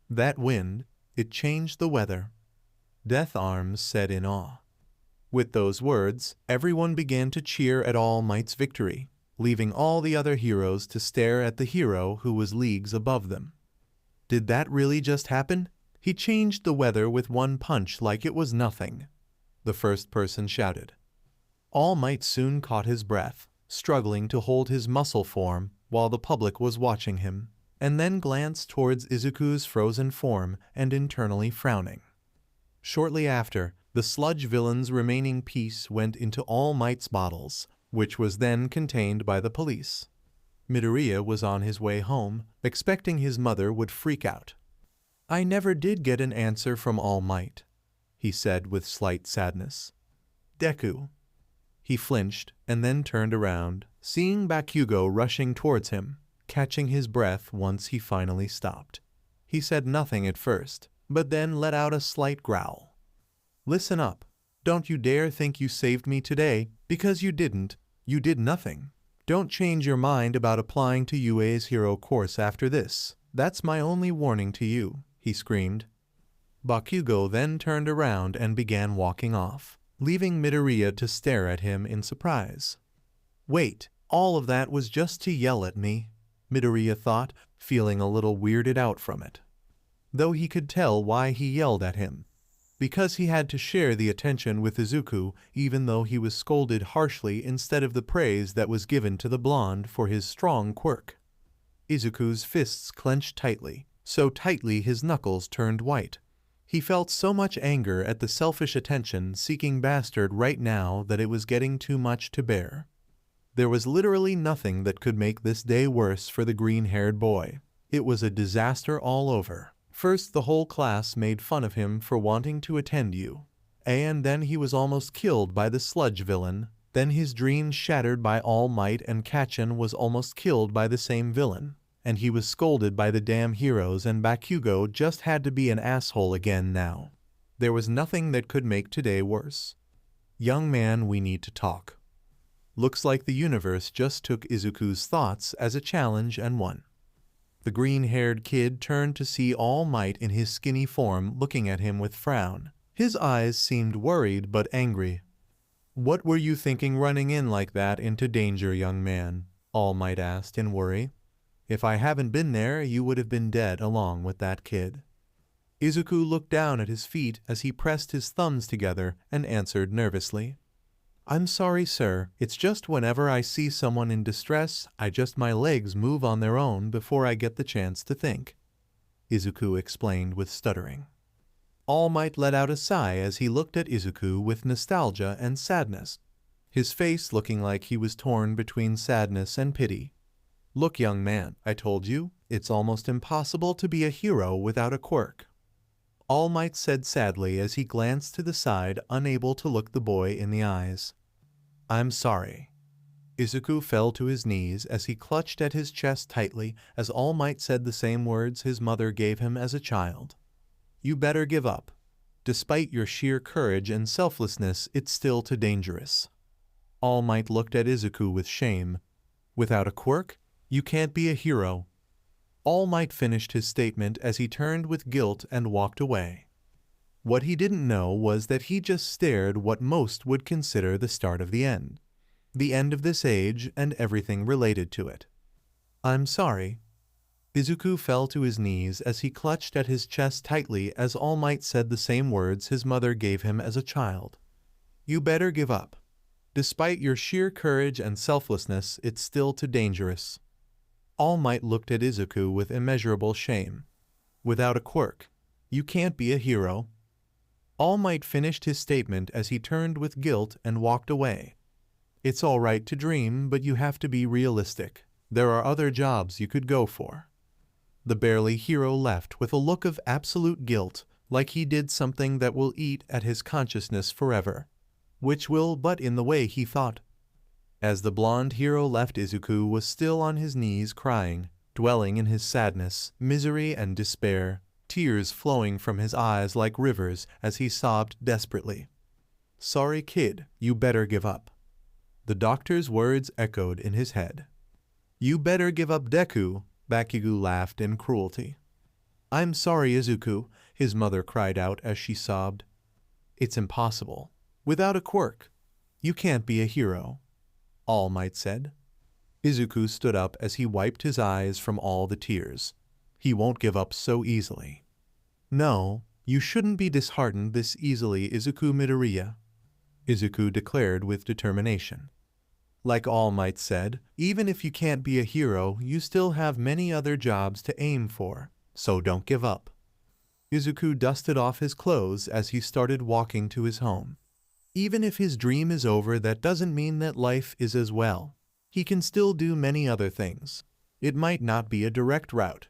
"That wind, it changed the weather," Death Arms said in awe. With those words, everyone began to cheer at All Might's victory, leaving all the other heroes to stare at the hero who was leagues above them. "Did that really just happen? He changed the weather with one punch like it was nothing," the first person shouted. All Might soon caught his breath, struggling to hold his muscle form while the public was watching him, and then glanced towards Izuku's frozen form and internally frowning. Shortly after, the sludge villain's remaining piece went into All Might's bottles, which was then contained by the police. Midoriya was on his way home, expecting his mother would freak out. "I never did get an answer from All Might," he said with slight sadness. "Deku." He flinched and then turned around, seeing Bakugo rushing towards him, catching his breath once he finally stopped. He said nothing at first, but then let out a slight growl. "Listen up. Don't you dare think you saved me today, because you didn't. You did nothing. Don't change your mind about applying to UA's hero course after this. That's my only warning to you," he screamed. Bakugo then turned around and began walking off, leaving Midoriya to stare at him in surprise. "Wait, all of that was just to yell at me," Midoriya thought, feeling a little weirded out from it, though he could tell why he yelled at him. because he had to share the attention with Izuku even though he was scolded harshly instead of the praise that was given to the blonde for his strong quirk. Izuku's fists clenched tightly, so tightly his knuckles turned white. He felt so much anger at the selfish attention-seeking bastard right now that it was getting too much to bear. There was literally nothing that could make this day worse for the green-haired boy. It was a disaster all over. First, the whole class made fun of him for wanting to attend you. And then he was almost killed by the sludge villain. Then his dreams shattered by All Might, and Kacchan was almost killed by the same villain. And he was scolded by the damn heroes, and Bakugo just had to be an asshole again now. There was nothing that could make today worse. Young man, we need to talk. Looks like the universe just took Izuku's thoughts as a challenge and won. The green-haired kid turned to see All Might in his skinny form looking at him with frown. His eyes seemed worried but angry. What were you thinking running in like that into danger, young man? All Might asked in worry. If I haven't been there, you would have been dead along with that kid. Izuku looked down at his feet as he pressed his thumbs together and answered nervously. I'm sorry, sir. It's just whenever I see someone in distress, my legs move on their own before I get the chance to think. Izuku explained with stuttering. All Might let out a sigh as he looked at Izuku with nostalgia and sadness, his face looking like he was torn between sadness and pity. Look, young man, I told you, it's almost impossible to be a hero without a quirk. All Might said sadly as he glanced to the side, unable to look the boy in the eyes. I'm sorry. Izuku fell to his knees as he clutched at his chest tightly as All Might said the same words his mother gave him as a child. You better give up. Despite your sheer courage and selflessness, it's still too dangerous. All Might looked at Izuku with shame. Without a quirk, you can't be a hero. All Might finished his statement as he turned with guilt and walked away. What he didn't know was that he just stared what most would consider the start of the end of this age and everything related to it. I'm sorry. Izuku fell to his knees as he clutched at his chest tightly as All Might said the same words his mother gave him as a child. You better give up. Despite your sheer courage and selflessness, it's still too dangerous. All Might looked at Izuku with immeasurable shame. Without a quirk, you can't be a hero. All Might finished his statement as he turned with guilt and walked away. It's all right to dream, but you have to be realistic. There are other jobs you could go for. The barely hero left with a look of absolute guilt, like he did something that will eat at his consciousness forever. Which will, but in the way he thought. As the blonde hero left, Izuku was still on his knees crying, dwelling in his sadness, misery, and despair, tears flowing from his eyes like rivers as he sobbed desperately. Sorry, kid, you better give up. The doctor's words echoed in his head. You better give up, Deku, Bakugo laughed in cruelty. I'm sorry, Izuku, his mother cried out as she sobbed. It's impossible. Without a quirk, you can't be a hero. All Might said. Izuku stood up as he wiped his eyes from all the tears. He won't give up so easily. No, you shouldn't be disheartened this easily, Izuku Midoriya, Izuku declared with determination. Like All Might said, even if you can't be a hero, you still have many other jobs to aim for, so don't give up. Izuku dusted off his clothes as he started walking to his home. Even if his dream is over, that doesn't mean that life is as well. He can still do many other things. It might not be a direct route.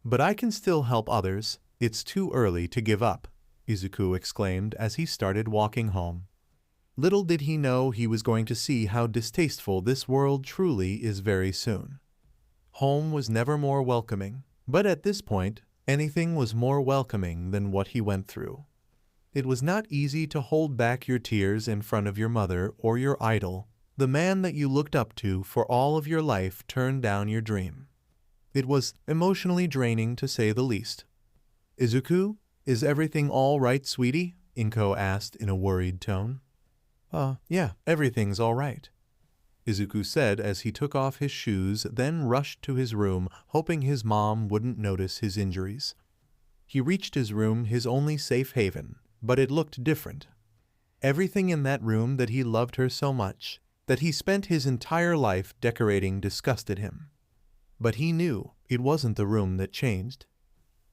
But I can still help others. It's too early to give up, Izuku exclaimed as he started walking home. Little did he know he was going to see how distasteful this world truly is very soon. Home was never more welcoming, but at this point, anything was more welcoming than what he went through. It was not easy to hold back your tears in front of your mother or your idol, the man that you looked up to for all of your life turned down your dream. It was emotionally draining to say the least. Izuku, is everything all right, sweetie? Inko asked in a worried tone. Yeah, everything's all right, Izuku said as he took off his shoes, then rushed to his room, hoping his mom wouldn't notice his injuries. He reached his room, his only safe haven, but it looked different. Everything in that room that he loved her so much, that he spent his entire life decorating, disgusted him. But he knew it wasn't the room that changed.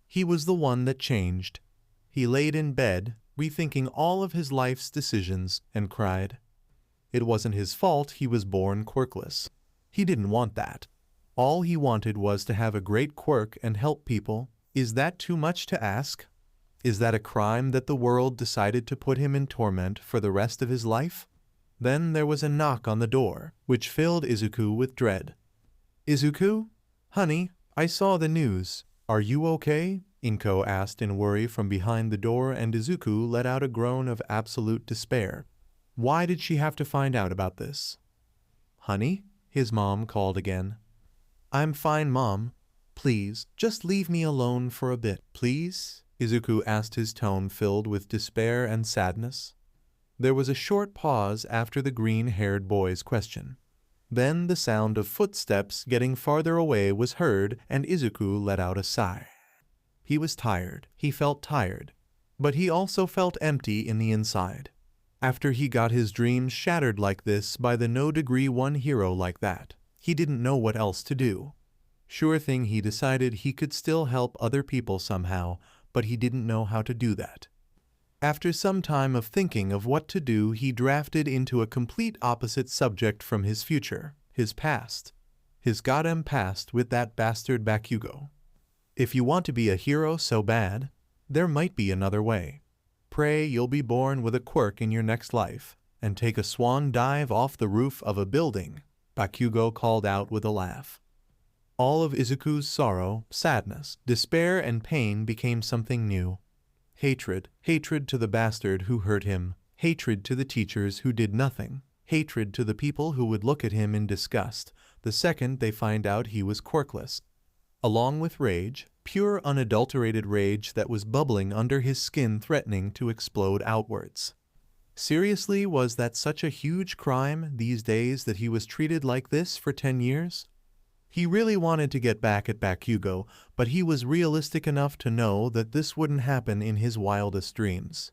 He was the one that changed. He laid in bed, rethinking all of his life's decisions, and cried. It wasn't his fault he was born quirkless. He didn't want that. All he wanted was to have a great quirk and help people. Is that too much to ask? Is that a crime that the world decided to put him in torment for the rest of his life? Then there was a knock on the door, which filled Izuku with dread. Izuku? Honey, I saw the news. Are you okay? Inko asked in worry from behind the door, and Izuku let out a groan of absolute despair. Why did she have to find out about this? Honey? His mom called again. I'm fine, Mom. Please, just leave me alone for a bit, please? Izuku asked, his tone filled with despair and sadness. There was a short pause after the green-haired boy's question. Then the sound of footsteps getting farther away was heard, and Izuku let out a sigh. He was tired. He felt tired. But he also felt empty in the inside. After he got his dreams shattered like this by the no-degree one hero like that, he didn't know what else to do. Sure thing, he decided he could still help other people somehow, but he didn't know how to do that. After some time of thinking of what to do, he drafted into a complete opposite subject from his future, his past. His goddamn past with that bastard Bakugo. If you want to be a hero so bad, there might be another way. Pray you'll be born with a quirk in your next life, and take a swan dive off the roof of a building, Bakugo called out with a laugh. All of Izuku's sorrow, sadness, despair, and pain became something new. Hatred to the bastard who hurt him, hatred to the teachers who did nothing, hatred to the people who would look at him in disgust the second they find out he was quirkless. Along with rage, pure unadulterated rage that was bubbling under his skin, threatening to explode outwards. Seriously, was that such a huge crime these days that he was treated like this for 10 years? He really wanted to get back at Bakugo, but he was realistic enough to know that this wouldn't happen in his wildest dreams.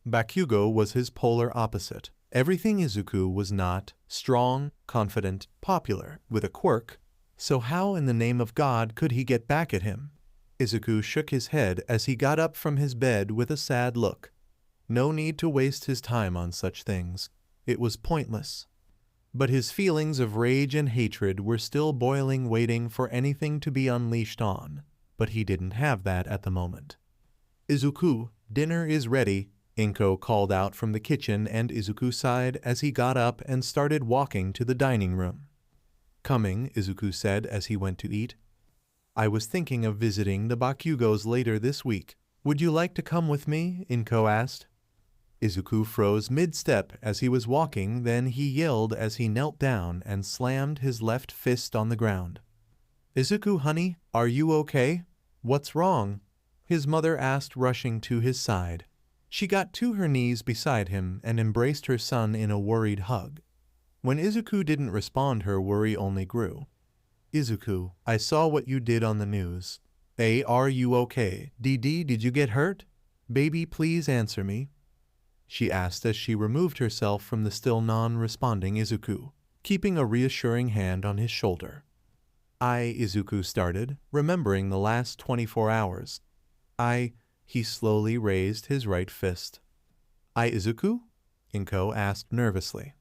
Bakugo was his polar opposite. Everything Izuku was not: strong, confident, popular, with a quirk. So how in the name of God could he get back at him? Izuku shook his head as he got up from his bed with a sad look. No need to waste his time on such things. It was pointless. But his feelings of rage and hatred were still boiling, waiting for anything to be unleashed on. But he didn't have that at the moment. Izuku, dinner is ready, Inko called out from the kitchen, and Izuku sighed as he got up and started walking to the dining room. Coming, Izuku said as he went to eat. I was thinking of visiting the Bakugos later this week. Would you like to come with me? Inko asked. Izuku froze mid-step as he was walking, then he yelled as he knelt down and slammed his left fist on the ground. Izuku, honey, are you okay? What's wrong? His mother asked, rushing to his side. She got to her knees beside him and embraced her son in a worried hug. When Izuku didn't respond, her worry only grew. Izuku, I saw what you did on the news. Are you okay? Did you get hurt? Baby, please answer me. She asked as she removed herself from the still non-responding Izuku, keeping a reassuring hand on his shoulder. Izuku started, remembering the last 24 hours. He slowly raised his right fist. Izuku? Inko asked nervously.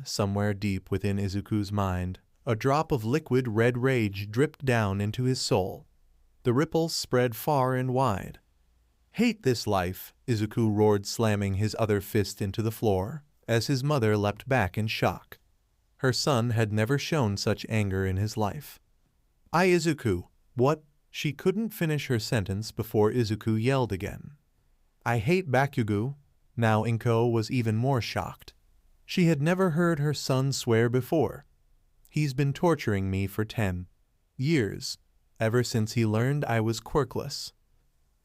Somewhere deep within Izuku's mind, a drop of liquid red rage dripped down into his soul. The ripples spread far and wide. Hate this life, Izuku roared, slamming his other fist into the floor, as his mother leapt back in shock. Her son had never shown such anger in his life. Izuku, what? She couldn't finish her sentence before Izuku yelled again. I hate Bakugo. Now Inko was even more shocked. She had never heard her son swear before. He's been torturing me for 10 years, ever since he learned I was quirkless.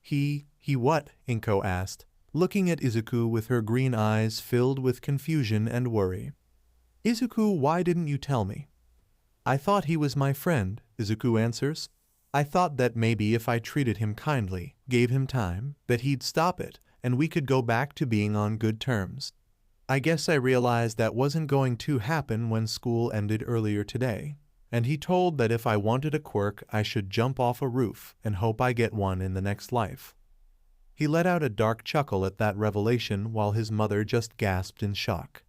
He what? Inko asked, looking at Izuku with her green eyes filled with confusion and worry. Izuku, why didn't you tell me? I thought he was my friend, Izuku answers. I thought that maybe if I treated him kindly, gave him time, that he'd stop it, and we could go back to being on good terms. I guess I realized that wasn't going to happen when school ended earlier today, and he told that if I wanted a quirk, I should jump off a roof and hope I get one in the next life. He let out a dark chuckle at that revelation while his mother just gasped in shock.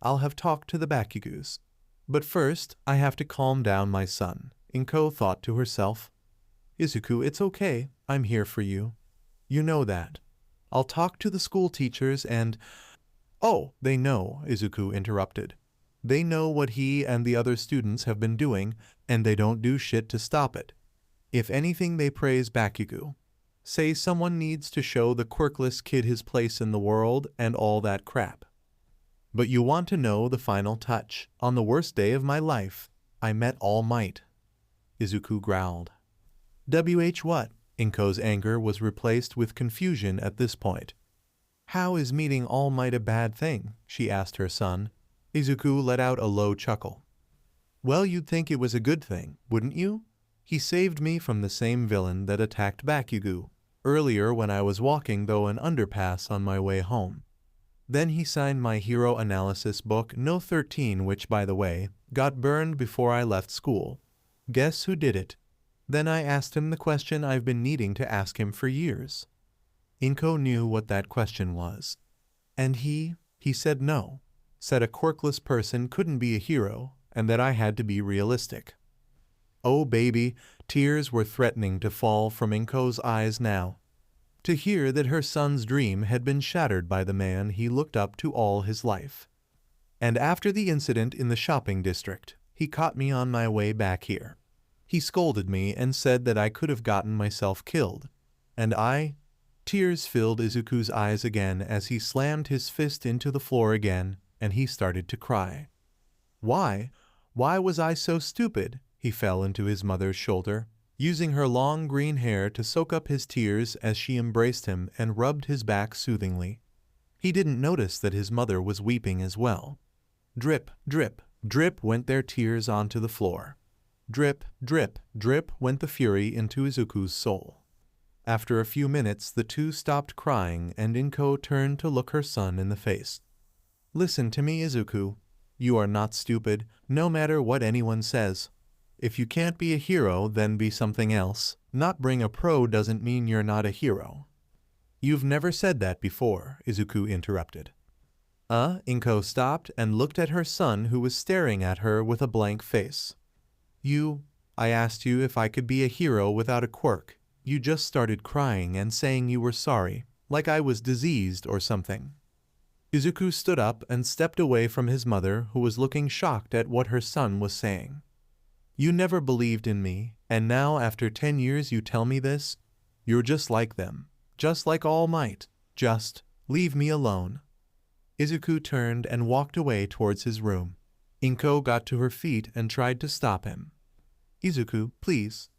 I'll have talked to the Bakugus. But first, I have to calm down my son, Inko thought to herself. Izuku, it's okay. I'm here for you. You know that. I'll talk to the school teachers and... Oh, they know, Izuku interrupted. They know what he and the other students have been doing, and they don't do shit to stop it. If anything, they praise Bakugo. Say someone needs to show the quirkless kid his place in the world and all that crap. But you want to know the final touch. On the worst day of my life, I met All Might. Izuku growled. What? Inko's anger was replaced with confusion at this point. How is meeting All Might a bad thing? She asked her son. Izuku let out a low chuckle. Well, you'd think it was a good thing, wouldn't you? He saved me from the same villain that attacked Bakugo earlier when I was walking through an underpass on my way home. Then he signed my hero analysis book No 13, which, by the way, got burned before I left school. Guess who did it? Then I asked him the question I've been needing to ask him for years. Inko knew what that question was. And he said no. Said a quirkless person couldn't be a hero, and that I had to be realistic. Oh baby, tears were threatening to fall from Inko's eyes now. To hear that her son's dream had been shattered by the man he looked up to all his life. And after the incident in the shopping district, he caught me on my way back here. He scolded me and said that I could have gotten myself killed. And tears filled Izuku's eyes again as he slammed his fist into the floor again, and he started to cry. Why? Why was I so stupid? He fell into his mother's shoulder, using her long green hair to soak up his tears as she embraced him and rubbed his back soothingly. He didn't notice that his mother was weeping as well. Drip, drip, drip went their tears onto the floor. Drip, drip, drip went the fury into Izuku's soul. After a few minutes, the two stopped crying and Inko turned to look her son in the face. Listen to me, Izuku. You are not stupid, no matter what anyone says. If you can't be a hero, then be something else. Not being a pro doesn't mean you're not a hero. You've never said that before, Izuku interrupted. Inko stopped and looked at her son, who was staring at her with a blank face. I asked you if I could be a hero without a quirk. You just started crying and saying you were sorry, like I was diseased or something. Izuku stood up and stepped away from his mother, who was looking shocked at what her son was saying. You never believed in me, and now after 10 years you tell me this? You're just like them, just like All Might. Just leave me alone. Izuku turned and walked away towards his room. Inko got to her feet and tried to stop him. Izuku, please,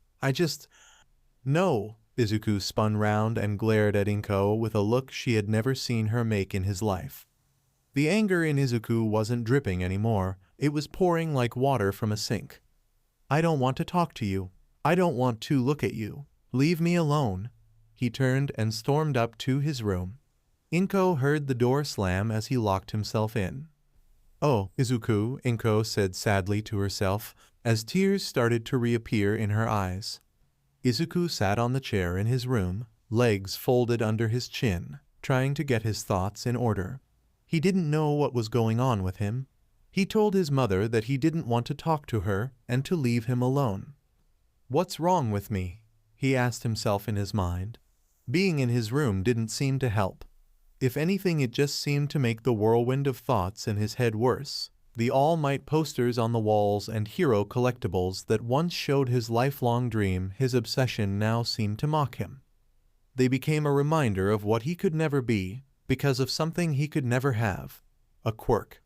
No! Izuku spun round and glared at Inko with a look she had never seen her make in his life. The anger in Izuku wasn't dripping anymore, it was pouring like water from a sink. I don't want to talk to you. I don't want to look at you. Leave me alone. He turned and stormed up to his room. Inko heard the door slam as he locked himself in. Oh, Izuku, Inko said sadly to herself, as tears started to reappear in her eyes. Izuku sat on the chair in his room, legs folded under his chin, trying to get his thoughts in order. He didn't know what was going on with him. He told his mother that he didn't want to talk to her and to leave him alone. What's wrong with me? He asked himself in his mind. Being in his room didn't seem to help. If anything, it just seemed to make the whirlwind of thoughts in his head worse. The All Might posters on the walls and hero collectibles that once showed his lifelong dream, his obsession, now seemed to mock him. They became a reminder of what he could never be, because of something he could never have, a quirk.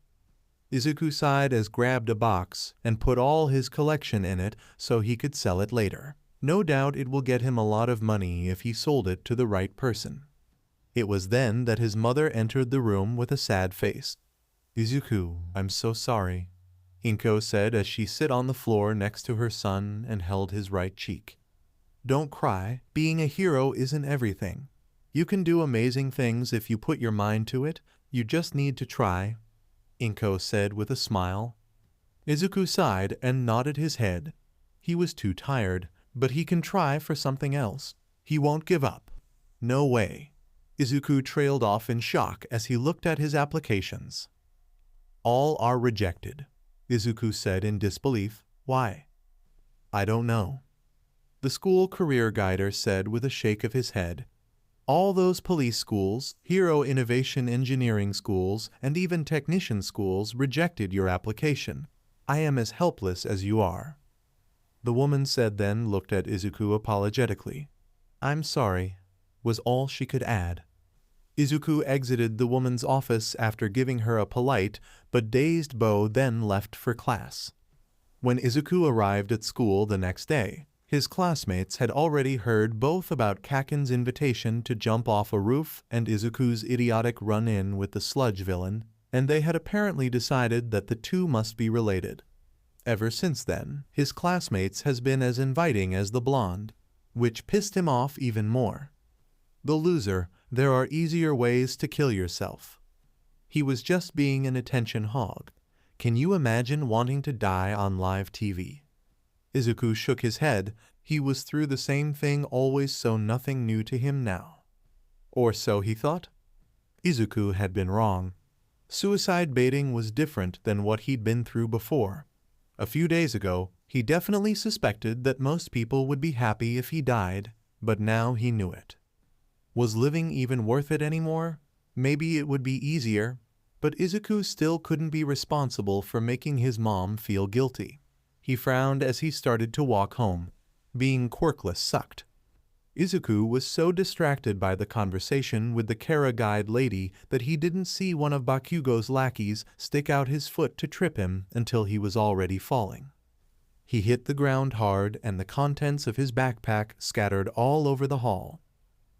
Izuku sighed as grabbed a box and put all his collection in it so he could sell it later. No doubt it will get him a lot of money if he sold it to the right person. It was then that his mother entered the room with a sad face. Izuku, I'm so sorry, Inko said as she sat on the floor next to her son and held his right cheek. Don't cry. Being a hero isn't everything. You can do amazing things if you put your mind to it. You just need to try, Inko said with a smile. Izuku sighed and nodded his head. He was too tired, but he can try for something else. He won't give up. No way. Izuku trailed off in shock as he looked at his applications. All are rejected, Izuku said in disbelief. Why? I don't know. The school career guider said with a shake of his head. All those police schools, hero innovation engineering schools, and even technician schools rejected your application. I am as helpless as you are. The woman said, then looked at Izuku apologetically. I'm sorry, was all she could add. Izuku exited the woman's office after giving her a polite but dazed bow, then left for class. When Izuku arrived at school the next day, his classmates had already heard both about Kaken's invitation to jump off a roof and Izuku's idiotic run-in with the sludge villain, and they had apparently decided that the two must be related. Ever since then, his classmates has been as inviting as the blonde, which pissed him off even more. The loser, there are easier ways to kill yourself. He was just being an attention hog. Can you imagine wanting to die on live TV? Izuku shook his head. He was through the same thing always, so nothing new to him now. Or so he thought. Izuku had been wrong. Suicide baiting was different than what he'd been through before. A few days ago, he definitely suspected that most people would be happy if he died, but now he knew it. Was living even worth it anymore? Maybe it would be easier, but Izuku still couldn't be responsible for making his mom feel guilty. He frowned as he started to walk home. Being quirkless sucked. Izuku was so distracted by the conversation with the Kara guide lady that he didn't see one of Bakugo's lackeys stick out his foot to trip him until he was already falling. He hit the ground hard and the contents of his backpack scattered all over the hall.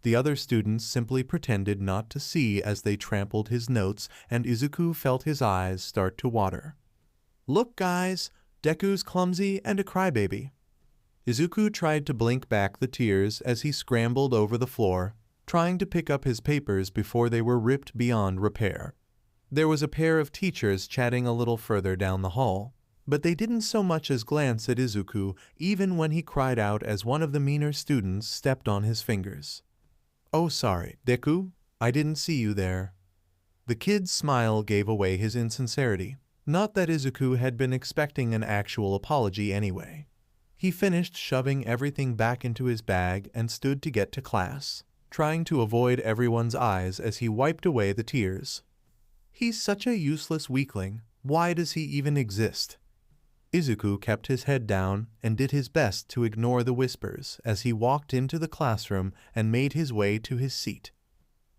The other students simply pretended not to see as they trampled his notes, and Izuku felt his eyes start to water. Look, guys! Deku's clumsy and a crybaby. Izuku tried to blink back the tears as he scrambled over the floor, trying to pick up his papers before they were ripped beyond repair. There was a pair of teachers chatting a little further down the hall, but they didn't so much as glance at Izuku even when he cried out as one of the meaner students stepped on his fingers. Oh, sorry, Deku, I didn't see you there. The kid's smile gave away his insincerity. Not that Izuku had been expecting an actual apology anyway. He finished shoving everything back into his bag and stood to get to class, trying to avoid everyone's eyes as he wiped away the tears. He's such a useless weakling. Why does he even exist? Izuku kept his head down and did his best to ignore the whispers as he walked into the classroom and made his way to his seat.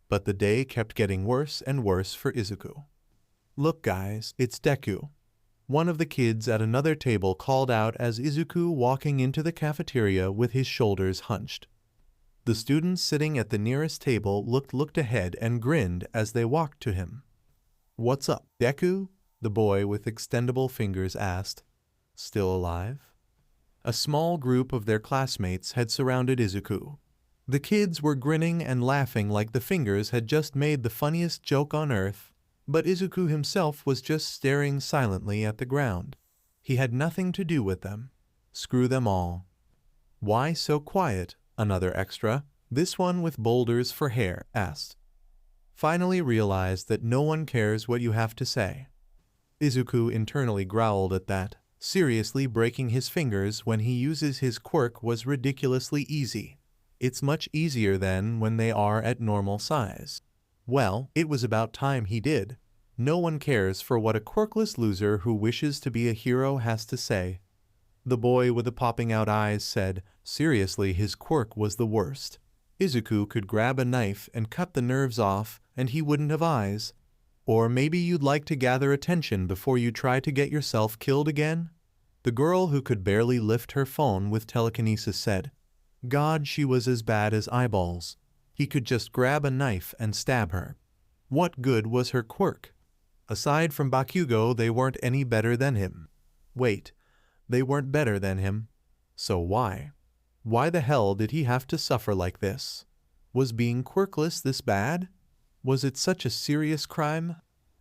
But the day kept getting worse and worse for Izuku. Look, guys, it's Deku. One of the kids at another table called out as Izuku walking into the cafeteria with his shoulders hunched. The students sitting at the nearest table looked ahead and grinned as they walked to him. What's up, Deku? The boy with extendable fingers asked. Still alive? A small group of their classmates had surrounded Izuku. The kids were grinning and laughing like the fingers had just made the funniest joke on earth. But Izuku himself was just staring silently at the ground. He had nothing to do with them. Screw them all. Why so quiet? Another extra, this one with boulders for hair, asked. Finally realized that no one cares what you have to say. Izuku internally growled at that. Seriously, breaking his fingers when he uses his quirk was ridiculously easy. It's much easier than when they are at normal size. Well, it was about time he did. No one cares for what a quirkless loser who wishes to be a hero has to say. The boy with the popping out eyes said, seriously, his quirk was the worst. Izuku could grab a knife and cut the nerves off, and he wouldn't have eyes. Or maybe you'd like to gather attention before you try to get yourself killed again? The girl who could barely lift her phone with telekinesis said, God, she was as bad as eyeballs. He could just grab a knife and stab her. What good was her quirk? Aside from Bakugo, they weren't any better than him. Wait, they weren't better than him. So why? Why the hell did he have to suffer like this? Was being quirkless this bad? Was it such a serious crime?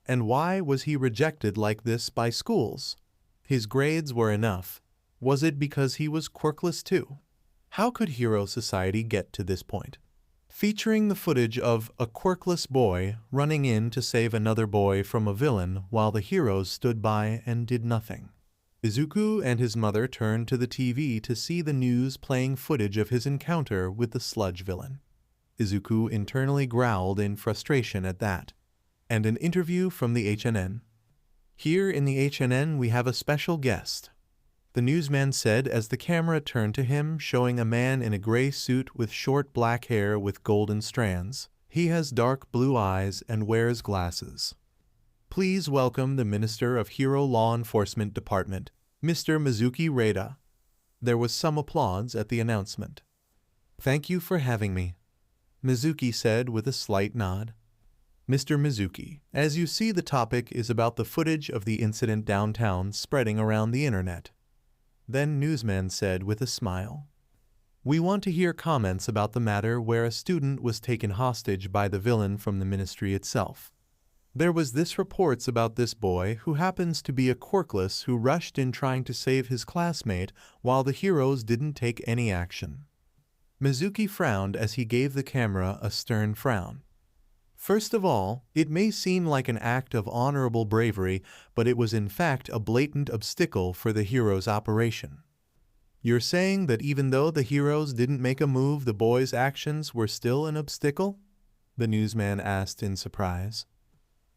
And why was he rejected like this by schools? His grades were enough. Was it because he was quirkless too? How could Hero Society get to this point? Featuring the footage of a quirkless boy running in to save another boy from a villain while the heroes stood by and did nothing. Izuku and his mother turned to the TV to see the news playing footage of his encounter with the sludge villain. Izuku internally growled in frustration at that. And an interview from the HNN. Here in the HNN we have a special guest. The newsman said as the camera turned to him, showing a man in a gray suit with short black hair with golden strands. He has dark blue eyes and wears glasses. Please welcome the Minister of Hero Law Enforcement Department, Mr. Mizuki Reida. There was some applause at the announcement. Thank you for having me, Mizuki said with a slight nod. Mr. Mizuki, as you see, the topic is about the footage of the incident downtown spreading around the internet. Then newsman said with a smile. We want to hear comments about the matter where a student was taken hostage by the villain from the ministry itself. There was this reports about this boy who happens to be a quirkless who rushed in trying to save his classmate while the heroes didn't take any action. Mizuki frowned as he gave the camera a stern frown. First of all, it may seem like an act of honorable bravery, but it was in fact a blatant obstacle for the heroes' operation. You're saying that even though the heroes didn't make a move, the boy's actions were still an obstacle? The newsman asked in surprise.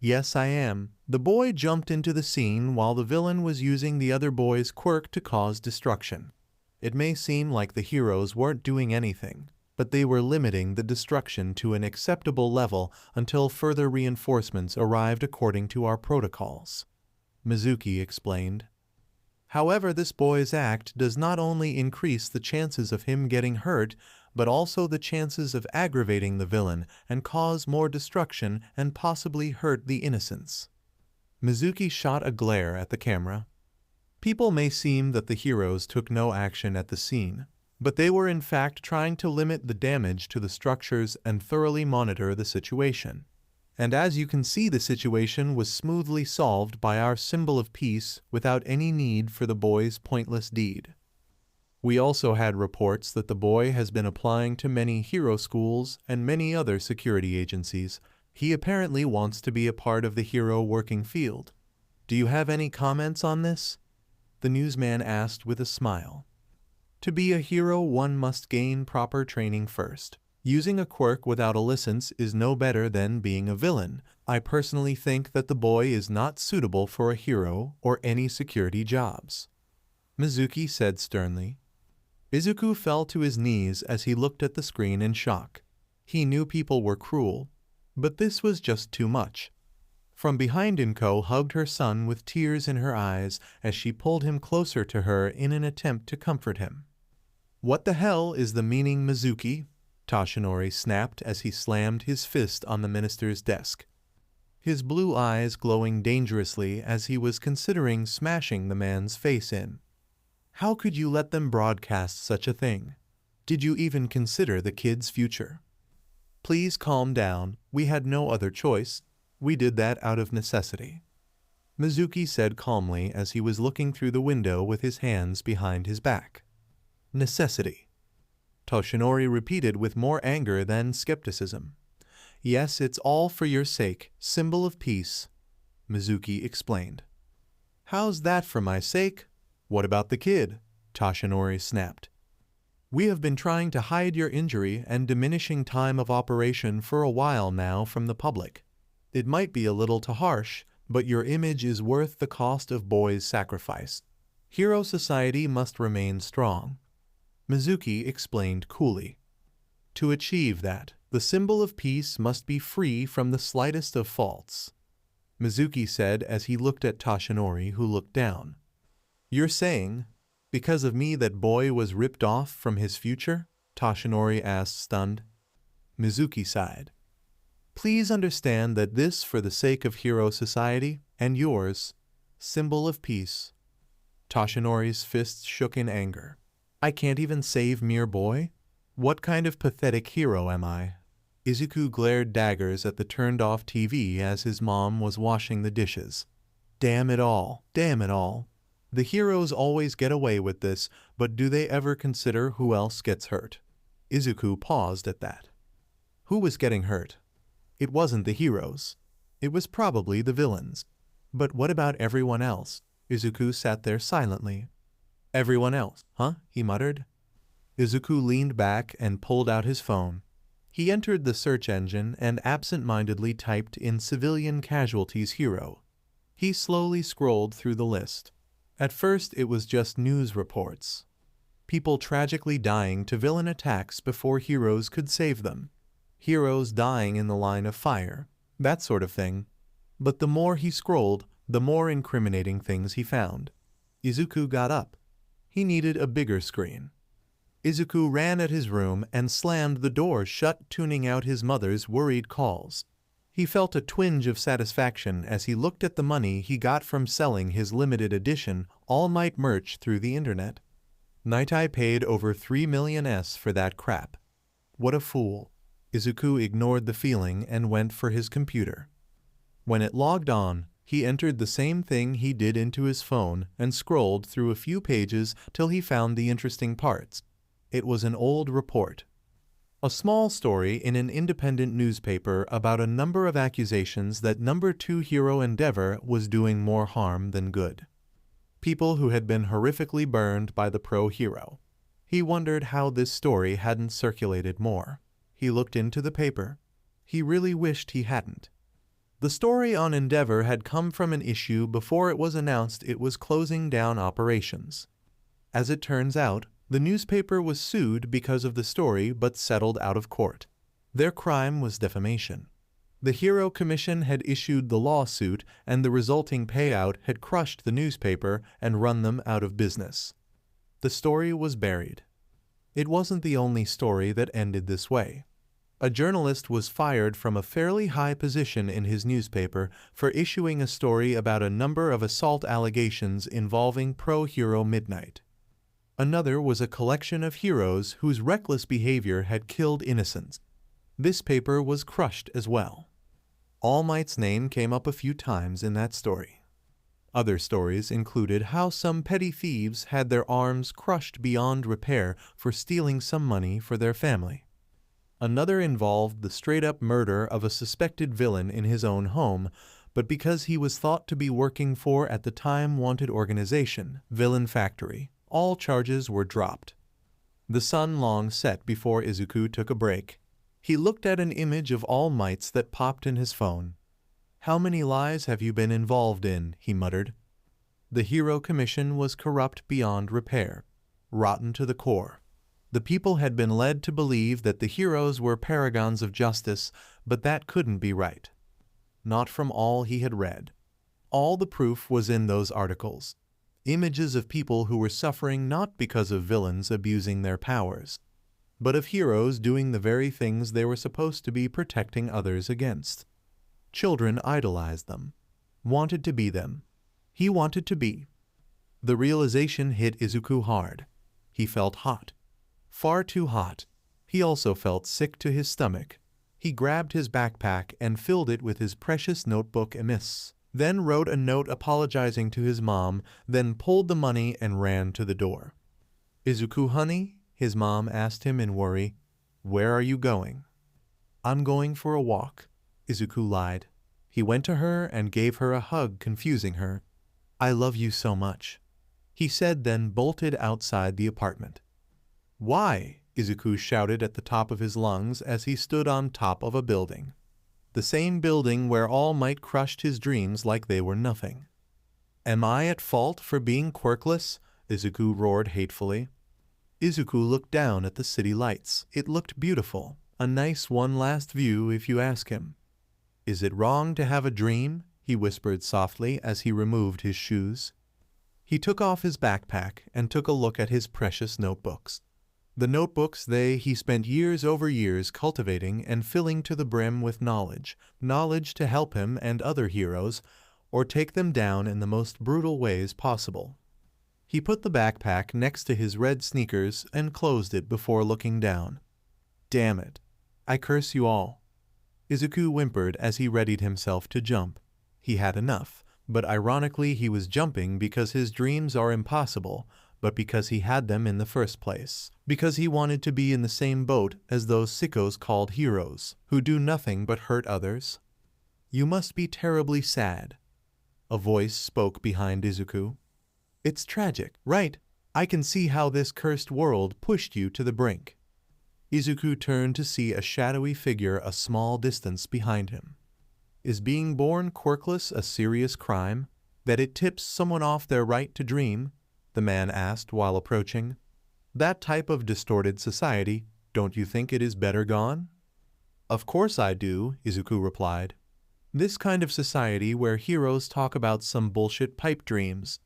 Yes, I am. The boy jumped into the scene while the villain was using the other boy's quirk to cause destruction. It may seem like the heroes weren't doing anything, but they were limiting the destruction to an acceptable level until further reinforcements arrived according to our protocols, Mizuki explained. However, this boy's act does not only increase the chances of him getting hurt, but also the chances of aggravating the villain and cause more destruction and possibly hurt the innocents. Mizuki shot a glare at the camera. People may seem that the heroes took no action at the scene, but they were in fact trying to limit the damage to the structures and thoroughly monitor the situation. And as you can see, the situation was smoothly solved by our symbol of peace without any need for the boy's pointless deed. We also had reports that the boy has been applying to many hero schools and many other security agencies. He apparently wants to be a part of the hero working field. Do you have any comments on this? The newsman asked with a smile. To be a hero, one must gain proper training first. Using a quirk without a license is no better than being a villain. I personally think that the boy is not suitable for a hero or any security jobs, Mizuki said sternly. Izuku fell to his knees as he looked at the screen in shock. He knew people were cruel, but this was just too much. From behind, Inko hugged her son with tears in her eyes as she pulled him closer to her in an attempt to comfort him. What the hell is the meaning, Mizuki? Toshinori snapped as he slammed his fist on the minister's desk, his blue eyes glowing dangerously as he was considering smashing the man's face in. How could you let them broadcast such a thing? Did you even consider the kid's future? Please calm down. We had no other choice. We did that out of necessity, Mizuki said calmly as he was looking through the window with his hands behind his back. Necessity, Toshinori repeated with more anger than skepticism. Yes, it's all for your sake, symbol of peace, Mizuki explained. How's that for my sake? What about the kid? Toshinori snapped. We have been trying to hide your injury and diminishing time of operation for a while now from the public. It might be a little too harsh, but your image is worth the cost of boy's sacrifice. Hero Society must remain strong, Mizuki explained coolly. To achieve that, the symbol of peace must be free from the slightest of faults, Mizuki said as he looked at Toshinori, who looked down. You're saying, because of me, that boy was ripped off from his future? Toshinori asked, stunned. Mizuki sighed. Please understand that this, for the sake of Hero Society and yours, symbol of peace. Toshinori's fists shook in anger. I can't even save mere boy? What kind of pathetic hero am I? Izuku glared daggers at the turned-off TV as his mom was washing the dishes. Damn it all, damn it all. The heroes always get away with this, but do they ever consider who else gets hurt? Izuku paused at that. Who was getting hurt? It wasn't the heroes. It was probably the villains. But what about everyone else? Izuku sat there silently. Everyone else, huh? He muttered. Izuku leaned back and pulled out his phone. He entered the search engine and absent-mindedly typed in civilian casualties hero. He slowly scrolled through the list. At first it was just news reports. People tragically dying to villain attacks before heroes could save them. Heroes dying in the line of fire. That sort of thing. But the more he scrolled, the more incriminating things he found. Izuku got up. He needed a bigger screen. Izuku ran at his room and slammed the door shut, tuning out his mother's worried calls. He felt a twinge of satisfaction as he looked at the money he got from selling his limited edition All Might merch through the internet. Nightai paid over 3 million S for that crap. What a fool. Izuku ignored the feeling and went for his computer. When it logged on, he entered the same thing he did into his phone and scrolled through a few pages till he found the interesting parts. It was an old report. A small story in an independent newspaper about a number of accusations that number 2 hero Endeavor was doing more harm than good. People who had been horrifically burned by the pro hero. He wondered how this story hadn't circulated more. He looked into the paper. He really wished he hadn't. The story on Endeavor had come from an issue before it was announced it was closing down operations. As it turns out, the newspaper was sued because of the story but settled out of court. Their crime was defamation. The Hero Commission had issued the lawsuit, and the resulting payout had crushed the newspaper and run them out of business. The story was buried. It wasn't the only story that ended this way. A journalist was fired from a fairly high position in his newspaper for issuing a story about a number of assault allegations involving pro-hero Midnight. Another was a collection of heroes whose reckless behavior had killed innocents. This paper was crushed as well. All Might's name came up a few times in that story. Other stories included how some petty thieves had their arms crushed beyond repair for stealing some money for their family. Another involved the straight-up murder of a suspected villain in his own home, but because he was thought to be working for at the time wanted organization, Villain Factory, all charges were dropped. The sun long set before Izuku took a break. He looked at an image of All Might's that popped in his phone. "How many lies have you been involved in?" he muttered. The Hero Commission was corrupt beyond repair, rotten to the core. The people had been led to believe that the heroes were paragons of justice, but that couldn't be right. Not from all he had read. All the proof was in those articles. Images of people who were suffering not because of villains abusing their powers, but of heroes doing the very things they were supposed to be protecting others against. Children idolized them, wanted to be them. He wanted to be. The realization hit Izuku hard. He felt hot. Far too hot. He also felt sick to his stomach. He grabbed his backpack and filled it with his precious notebook amiss, then wrote a note apologizing to his mom, then pulled the money and ran to the door. "Izuku, honey?" his mom asked him in worry. "Where are you going?" "I'm going for a walk," Izuku lied. He went to her and gave her a hug, confusing her. "I love you so much," he said, then bolted outside the apartment. "Why?" Izuku shouted at the top of his lungs as he stood on top of a building. The same building where All Might crushed his dreams like they were nothing. "Am I at fault for being quirkless?" Izuku roared hatefully. Izuku looked down at the city lights. It looked beautiful. A nice one last view if you ask him. "Is it wrong to have a dream?" he whispered softly as he removed his shoes. He took off his backpack and took a look at his precious notebooks. The notebooks he spent years over years cultivating and filling to the brim with knowledge to help him and other heroes, or take them down in the most brutal ways possible. He put the backpack next to his red sneakers and closed it before looking down. Damn it. I curse you all. Izuku whimpered as he readied himself to jump. He had enough, but ironically he was jumping because his dreams are impossible, but because he had them in the first place. Because he wanted to be in the same boat as those sickos called heroes, who do nothing but hurt others. You must be terribly sad. A voice spoke behind Izuku. It's tragic, right? I can see how this cursed world pushed you to the brink. Izuku turned to see a shadowy figure a small distance behind him. Is being born quirkless a serious crime? That it tips someone off their right to dream? The man asked while approaching. That type of distorted society, don't you think it is better gone? Of course I do, Izuku replied. This kind of society where heroes talk about some bullshit pipe dreams.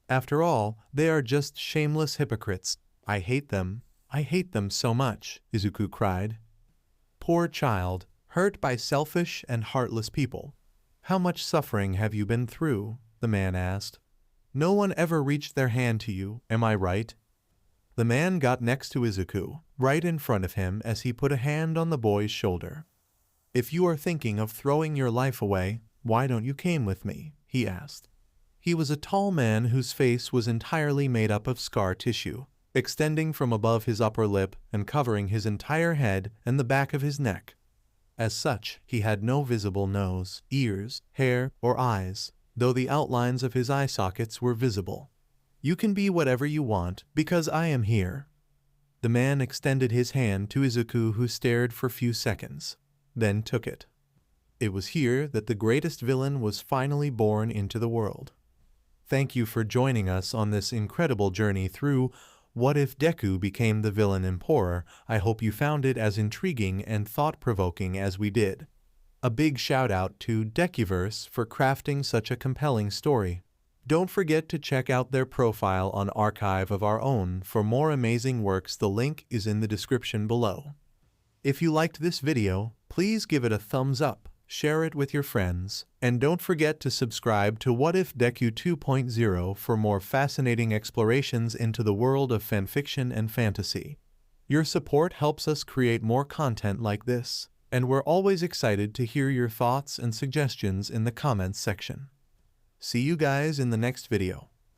After all, they are just shameless hypocrites. I hate them. I hate them so much, Izuku cried. Poor child, hurt by selfish and heartless people. How much suffering have you been through? The man asked. No one ever reached their hand to you, am I right? The man got next to Izuku, right in front of him as he put a hand on the boy's shoulder. If you are thinking of throwing your life away, why don't you come with me? He asked. He was a tall man whose face was entirely made up of scar tissue, extending from above his upper lip and covering his entire head and the back of his neck. As such, he had no visible nose, ears, hair, or eyes, though the outlines of his eye sockets were visible. You can be whatever you want, because I am here. The man extended his hand to Izuku, who stared for a few seconds, then took it. It was here that the greatest villain was finally born into the world. Thank you for joining us on this incredible journey through What If Deku Became the Villain Emporer. I hope you found it as intriguing and thought-provoking as we did. A big shout out to DekuVerse for crafting such a compelling story. Don't forget to check out their profile on Archive of Our Own for more amazing works. The link is in the description below. If you liked this video, please give it a thumbs up, share it with your friends, and don't forget to subscribe to What If Deku 2.0 for more fascinating explorations into the world of fanfiction and fantasy. Your support helps us create more content like this, and we're always excited to hear your thoughts and suggestions in the comments section. See you guys in the next video.